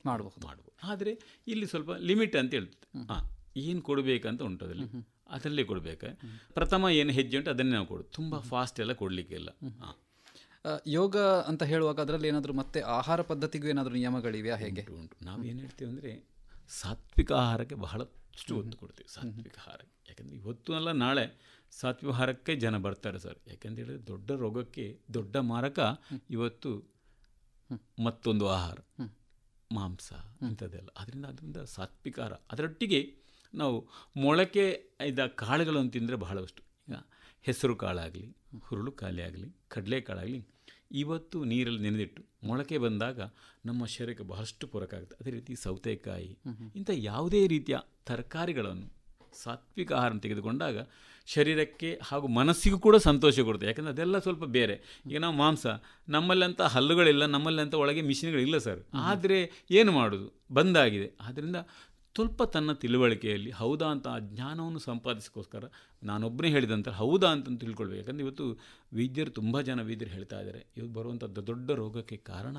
Speaker 3: ಮಾಡಬಹುದು. ಆದರೆ ಇಲ್ಲಿ ಸ್ವಲ್ಪ ಲಿಮಿಟ್ ಅಂತ ಹೇಳ್ತದೆ. ಏನು ಕೊಡಬೇಕಂತ ಉಂಟು, ಅದರಲ್ಲೇ ಕೊಡಬೇಕು. ಪ್ರಥಮ ಏನು ಹೆಜ್ಜೆ ಉಂಟು ಅದನ್ನೇ ನಾವು ಕೊಡೋದು, ತುಂಬ ಫಾಸ್ಟ್ ಎಲ್ಲ ಕೊಡಲಿಕ್ಕಿಲ್ಲ.
Speaker 2: ಯೋಗ ಅಂತ ಹೇಳುವಾಗ ಅದರಲ್ಲಿ ಏನಾದರೂ ಮತ್ತೆ ಆಹಾರ ಪದ್ಧತಿಗೂ ಏನಾದರೂ ನಿಯಮಗಳಿವೆಯಾ, ಹೇಗೆ
Speaker 3: ಉಂಟು? ನಾವು ಏನು ಹೇಳ್ತೇವೆ ಅಂದರೆ, ಸಾತ್ವಿಕ ಆಹಾರಕ್ಕೆ ಬಹಳಷ್ಟು ಒತ್ತು ಕೊಡ್ತೀವಿ. ಸಾತ್ವಿಕ ಆಹಾರಕ್ಕೆ, ಯಾಕೆಂದರೆ ಇವತ್ತು ಅಲ್ಲ ನಾಳೆ ಸಾತ್ವಿಕ ಆಹಾರಕ್ಕೆ ಜನ ಬರ್ತಾರೆ ಸರ್. ಯಾಕೆಂತ ಹೇಳಿದ್ರೆ ದೊಡ್ಡ ರೋಗಕ್ಕೆ ದೊಡ್ಡ ಮಾರಕ ಇವತ್ತು ಮತ್ತೊಂದು ಆಹಾರ, ಮಾಂಸ ಇಂಥದ್ದೆಲ್ಲ. ಅದರಿಂದ ಸಾತ್ವಿಕ ಆಹಾರ, ಅದರೊಟ್ಟಿಗೆ ನಾವು ಮೊಳಕೆ ಇದ್ದ ಕಾಳುಗಳನ್ನು ತಿಂದರೆ ಬಹಳಷ್ಟು. ಈಗ ಹೆಸರು ಕಾಳಾಗಲಿ, ಹುರುಳು ಕಾಳಿ ಆಗಲಿ, ಕಡಲೆಕಾಳಾಗಲಿ, ಇವತ್ತು ನೀರಲ್ಲಿ ನೆನೆದಿಟ್ಟು ಮೊಳಕೆ ಬಂದಾಗ ನಮ್ಮ ಶರೀರಕ್ಕೆ ಬಹಳಷ್ಟು ಪೂರಕ ಆಗುತ್ತೆ. ಅದೇ ರೀತಿ ಸೌತೆಕಾಯಿ, ಇಂಥ ಯಾವುದೇ ರೀತಿಯ ತರಕಾರಿಗಳನ್ನು ಸಾತ್ವಿಕ ಆಹಾರ ತೆಗೆದುಕೊಂಡಾಗ ಶರೀರಕ್ಕೆ ಹಾಗೂ ಮನಸ್ಸಿಗೂ ಕೂಡ ಸಂತೋಷ ಕೊಡುತ್ತೆ. ಯಾಕಂದರೆ ಅದೆಲ್ಲ ಸ್ವಲ್ಪ ಬೇರೆ. ಈಗ ನಾವು ಮಾಂಸ, ನಮ್ಮಲ್ಲಂಥ ಹಲ್ಲುಗಳಿಲ್ಲ, ನಮ್ಮಲ್ಲಂಥ ಒಳಗೆ ಮಿಷಿನ್ಗಳಿಲ್ಲ ಸರ್. ಆದರೆ ಏನು ಮಾಡೋದು, ಬಂದಾಗಿದೆ. ಆದ್ದರಿಂದ ಸ್ವಲ್ಪ ತನ್ನ ತಿಳುವಳಿಕೆಯಲ್ಲಿ ಹೌದಾ ಅಂತ ಆ ಜ್ಞಾನವನ್ನು ಸಂಪಾದಿಸೋಕ್ಕೋಸ್ಕರ ನಾನೊಬ್ಬನೇ ಹೇಳಿದಂಥ ಹೌದಾ ಅಂತ ತಿಳ್ಕೊಳ್ಬೇಕು. ಯಾಕಂದರೆ ಇವತ್ತು ವೈದ್ಯರು, ತುಂಬ ಜನ ವೈದ್ಯರು ಹೇಳ್ತಾ ಇದ್ದಾರೆ, ಇವತ್ತು ಬರುವಂಥ ದೊಡ್ಡ ರೋಗಕ್ಕೆ ಕಾರಣ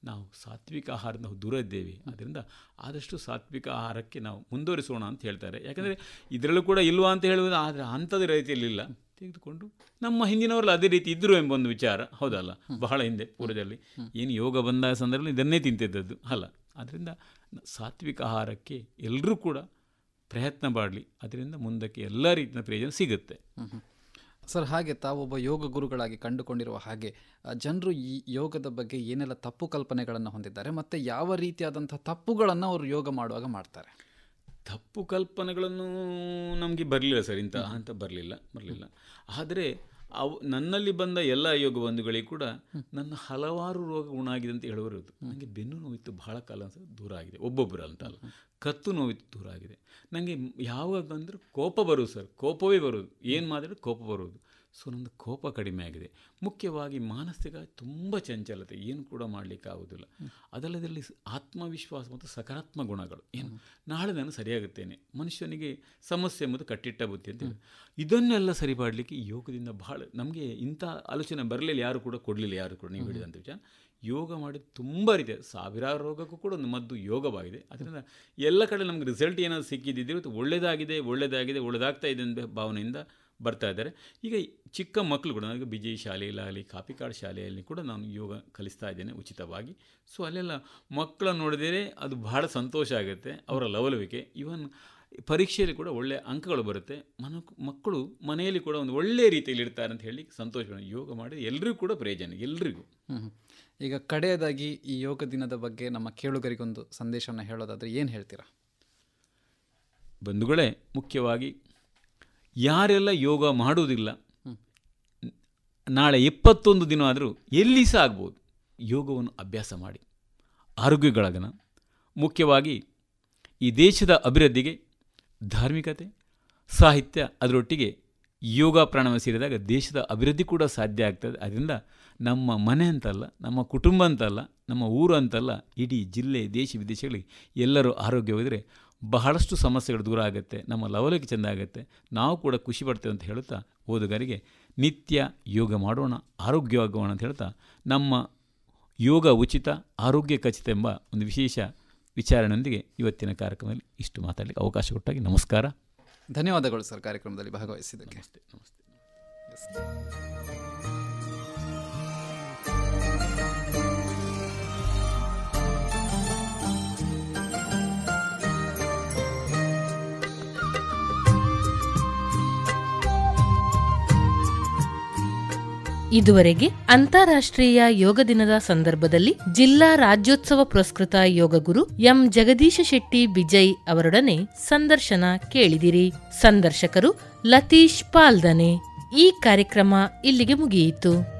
Speaker 3: ನಾವು ಸಾತ್ವಿಕ ಆಹಾರದಿಂದ ದೂರ ಇದ್ದೇವೆ. ಅದರಿಂದ ಆದಷ್ಟು ಸಾತ್ವಿಕ ಆಹಾರಕ್ಕೆ ನಾವು ಮುಂದುವರಿಸೋಣ ಅಂತ ಹೇಳ್ತಾರೆ. ಯಾಕಂದರೆ ಇದರಲ್ಲೂ ಕೂಡ ಇಲ್ವಾ ಅಂತ ಹೇಳುವುದು, ಆದರೆ ಅಂಥದ್ದು ರೀತಿಯಲ್ಲಿಲ್ಲ. ತೆಗೆದುಕೊಂಡು ನಮ್ಮ ಹಿಂದಿನವರಲ್ಲಿ ಅದೇ ರೀತಿ ಇದ್ದರು ಎಂಬ ಒಂದು ವಿಚಾರ, ಹೌದಲ್ಲ? ಬಹಳ ಹಿಂದೆ ಪೂರ್ವದಲ್ಲಿ ಏನು ಯೋಗ ಬಂದ ಸಂದರ್ಭದಲ್ಲಿ ಇದನ್ನೇ ತಿಂತಿದ್ದದ್ದು ಅಲ್ಲ. ಆದ್ದರಿಂದ ಸಾತ್ವಿಕ ಆಹಾರಕ್ಕೆ ಎಲ್ಲರೂ ಕೂಡ ಪ್ರಯತ್ನ ಮಾಡಲಿ, ಅದರಿಂದ ಮುಂದಕ್ಕೆ ಎಲ್ಲ ರೀತಿಯ ಪ್ರಯೋಜನ ಸಿಗುತ್ತೆ
Speaker 2: ಸರ್. ಹಾಗೆ ತಾವೊಬ್ಬ ಯೋಗ ಗುರುಗಳಾಗಿ ಕಂಡುಕೊಂಡಿರುವ ಹಾಗೆ ಜನರು ಈ ಯೋಗದ ಬಗ್ಗೆ ಏನೆಲ್ಲ ತಪ್ಪು ಕಲ್ಪನೆಗಳನ್ನು ಹೊಂದಿದ್ದಾರೆ, ಮತ್ತು ಯಾವ ರೀತಿಯಾದಂಥ ತಪ್ಪುಗಳನ್ನು ಅವರು ಯೋಗ ಮಾಡುವಾಗ ಮಾಡ್ತಾರೆ?
Speaker 3: ತಪ್ಪು ಕಲ್ಪನೆಗಳನ್ನು ನಮಗೆ ಬರಲಿಲ್ಲ ಸರ್, ಅಂತ ಬರಲಿಲ್ಲ. ಆದರೆ ನನ್ನಲ್ಲಿ ಬಂದ ಎಲ್ಲ ಯೋಗ ಬಂಧುಗಳಿಗೆ ಕೂಡ ನನ್ನ ಹಲವಾರು ರೋಗ ಗುಣ ಆಗಿದೆ ಅಂತ ಹೇಳುವರು. ನನಗೆ ಬೆನ್ನು ನೋವಿತ್ತು ಬಹಳ ಕಾಲ ದೂರ ಆಗಿದೆ, ಒಬ್ಬೊಬ್ಬರು ಅಂತಲ್ಲ. ಕತ್ತು ನೋವಿತ್ತು ದೂರ ಆಗಿದೆ. ನನಗೆ ಯಾವಾಗ ಅಂದರೆ ಕೋಪ ಬರುವುದು ಸರ್, ಕೋಪವೇ ಬರುವುದು, ಏನು ಮಾಡಿದ್ರೆ ಕೋಪ ಬರುವುದು. ಸೊ ನಮ್ಮದು ಕೋಪ ಕಡಿಮೆ ಆಗಿದೆ. ಮುಖ್ಯವಾಗಿ ಮಾನಸಿಕ ತುಂಬ ಚಂಚಲತೆ, ಏನು ಕೂಡ ಮಾಡಲಿಕ್ಕೆ ಆಗೋದಿಲ್ಲ. ಅದಲ್ಲದಲ್ಲಿ ಆತ್ಮವಿಶ್ವಾಸ ಮತ್ತು ಸಕಾರಾತ್ಮಕ ಗುಣಗಳು, ಏನು ನಾಳೆ ನಾನು ಸರಿಯಾಗುತ್ತೇನೆ, ಮನುಷ್ಯನಿಗೆ ಸಮಸ್ಯೆ ಎಂಬುದು ಕಟ್ಟಿಟ್ಟ ಬುದ್ಧಿ ಅಂತೇಳಿ, ಇದನ್ನೆಲ್ಲ ಸರಿಪಡಲಿಕ್ಕೆ ಯೋಗದಿಂದ ಬಹಳ ನಮಗೆ ಇಂಥ ಆಲೋಚನೆ ಬರಲಿಲ್ಲ, ಯಾರು ಕೂಡ ಕೊಡಲಿಲ್ಲ, ಯಾರು ಕೂಡ ನೀವು ಹೇಳಿದಂಥ ವಿಚಾರ. ಯೋಗ ಮಾಡಿ ತುಂಬ ರೀತಿಯ ಸಾವಿರಾರು ರೋಗಕ್ಕೂ ಕೂಡ ಒಂದು ಮದ್ದು ಯೋಗವಾಗಿದೆ. ಅದರಿಂದ ಎಲ್ಲ ಕಡೆ ನಮಗೆ ರಿಸಲ್ಟ್ ಏನಾದರೂ ಸಿಕ್ಕಿದ್ದಿದೆ, ಇವತ್ತು ಒಳ್ಳೆಯದಾಗ್ತಾ ಇದೆ ಅಂತ ಭಾವನೆಯಿಂದ ಬರ್ತಾ ಇದ್ದಾರೆ. ಈಗ ಚಿಕ್ಕ ಮಕ್ಕಳು ಕೂಡ, ನನಗೆ ಬಿಜೈ ಶಾಲೆಯಲ್ಲಾಗಲಿ, ಕಾಪಿಕಾಡ್ ಶಾಲೆಯಲ್ಲಿ ಕೂಡ ನಾನು ಯೋಗ ಕಲಿಸ್ತಾ ಇದ್ದೇನೆ ಉಚಿತವಾಗಿ. ಸೊ ಅಲ್ಲೆಲ್ಲ ಮಕ್ಕಳನ್ನು ನೋಡಿದರೆ ಅದು ಬಹಳ ಸಂತೋಷ ಆಗುತ್ತೆ, ಅವರ ಲವಲವಿಕೆ. ಇವನ್ ಪರೀಕ್ಷೆಯಲ್ಲಿ ಕೂಡ ಒಳ್ಳೆಯ ಅಂಕಗಳು ಬರುತ್ತೆ. ಮಕ್ಕಳು ಮನೆಯಲ್ಲಿ ಕೂಡ ಒಂದು ಒಳ್ಳೆಯ ರೀತಿಯಲ್ಲಿ ಇರ್ತಾರೆ ಅಂತ ಹೇಳಿ ಸಂತೋಷ. ಯೋಗ ಮಾಡಿ ಎಲ್ಲರಿಗೂ ಕೂಡ ಪ್ರಯೋಜನ, ಎಲ್ರಿಗೂ.
Speaker 2: ಈಗ ಕಡೆಯದಾಗಿ ಈ ಯೋಗ ದಿನದ ಬಗ್ಗೆ ನಮ್ಮ ಕೇಳುಗರಿಗೊಂದು ಸಂದೇಶವನ್ನು ಹೇಳೋದಾದರೆ ಏನು ಹೇಳ್ತೀರಾ?
Speaker 3: ಬಂಧುಗಳೇ, ಮುಖ್ಯವಾಗಿ ಯಾರೆಲ್ಲ ಯೋಗ ಮಾಡುವುದಿಲ್ಲ, ನಾಳೆ 21 ದಿನ ಆದರೂ ಎಲ್ಲಿ ಸಹ ಆಗ್ಬೋದು, ಯೋಗವನ್ನು ಅಭ್ಯಾಸ ಮಾಡಿ ಆರೋಗ್ಯಗಳಾಗನ. ಮುಖ್ಯವಾಗಿ ಈ ದೇಶದ ಅಭಿವೃದ್ಧಿಗೆ ಧಾರ್ಮಿಕತೆ, ಸಾಹಿತ್ಯ, ಅದರೊಟ್ಟಿಗೆ ಯೋಗ ಪ್ರಾಣಾಯಾಮ ಸೇರಿದಾಗ ದೇಶದ ಅಭಿವೃದ್ಧಿ ಕೂಡ ಸಾಧ್ಯ ಆಗ್ತದೆ. ಅದರಿಂದ ನಮ್ಮ ಮನೆ ಅಂತಲ್ಲ, ನಮ್ಮ ಕುಟುಂಬ ಅಂತಲ್ಲ, ನಮ್ಮ ಊರು ಅಂತಲ್ಲ, ಇಡೀ ಜಿಲ್ಲೆ, ದೇಶ ವಿದೇಶಗಳಿಗೆ ಎಲ್ಲರೂ ಆರೋಗ್ಯವಿದ್ದರೆ ಬಹಳಷ್ಟು ಸಮಸ್ಯೆಗಳು ದೂರ ಆಗುತ್ತೆ, ನಮ್ಮ ಲವಲವಿಕೆ ಚೆಂದ ಆಗುತ್ತೆ, ನಾವು ಕೂಡ ಖುಷಿ ಪಡ್ತೇವೆ ಅಂತ ಹೇಳುತ್ತಾ ಓದುಗರಿಗೆ ನಿತ್ಯ ಯೋಗ ಮಾಡೋಣ, ಆರೋಗ್ಯವಾಗೋಣ ಅಂತ ಹೇಳ್ತಾ ನಮ್ಮ ಯೋಗ ಉಚಿತ, ಆರೋಗ್ಯ ಖಚಿತ ಎಂಬ ಒಂದು ವಿಶೇಷ ವಿಚಾರಣೆಯೊಂದಿಗೆ ಇವತ್ತಿನ ಕಾರ್ಯಕ್ರಮದಲ್ಲಿ ಇಷ್ಟು ಮಾತಾಡಲಿಕ್ಕೆ ಅವಕಾಶ ಕೊಟ್ಟಾಗಿ ನಮಸ್ಕಾರ.
Speaker 2: ಧನ್ಯವಾದಗಳು ಸರ್ ಕಾರ್ಯಕ್ರಮದಲ್ಲಿ ಭಾಗವಹಿಸಿದ್ದಕ್ಕೆ.
Speaker 3: ನಮಸ್ತೆ. ನಮಸ್ತೆ.
Speaker 1: ಇದುವರೆಗೆ ಅಂತಾರಾಷ್ಟ್ರೀಯ ಯೋಗ ದಿನದ ಸಂದರ್ಭದಲ್ಲಿ ಜಿಲ್ಲಾ ರಾಜ್ಯೋತ್ಸವ ಪುರಸ್ಕೃತ ಯೋಗ ಗುರು ಎಂ ಜಗದೀಶ ಶೆಟ್ಟಿ ಬಿಜೈ ಅವರೊಡನೆ ಸಂದರ್ಶನ ಕೇಳಿದಿರಿ. ಸಂದರ್ಶಕರು ಲತೀಶ್ ಪಾಲ್ದನೆ. ಈ ಕಾರ್ಯಕ್ರಮ ಇಲ್ಲಿಗೆ ಮುಗಿಯಿತು.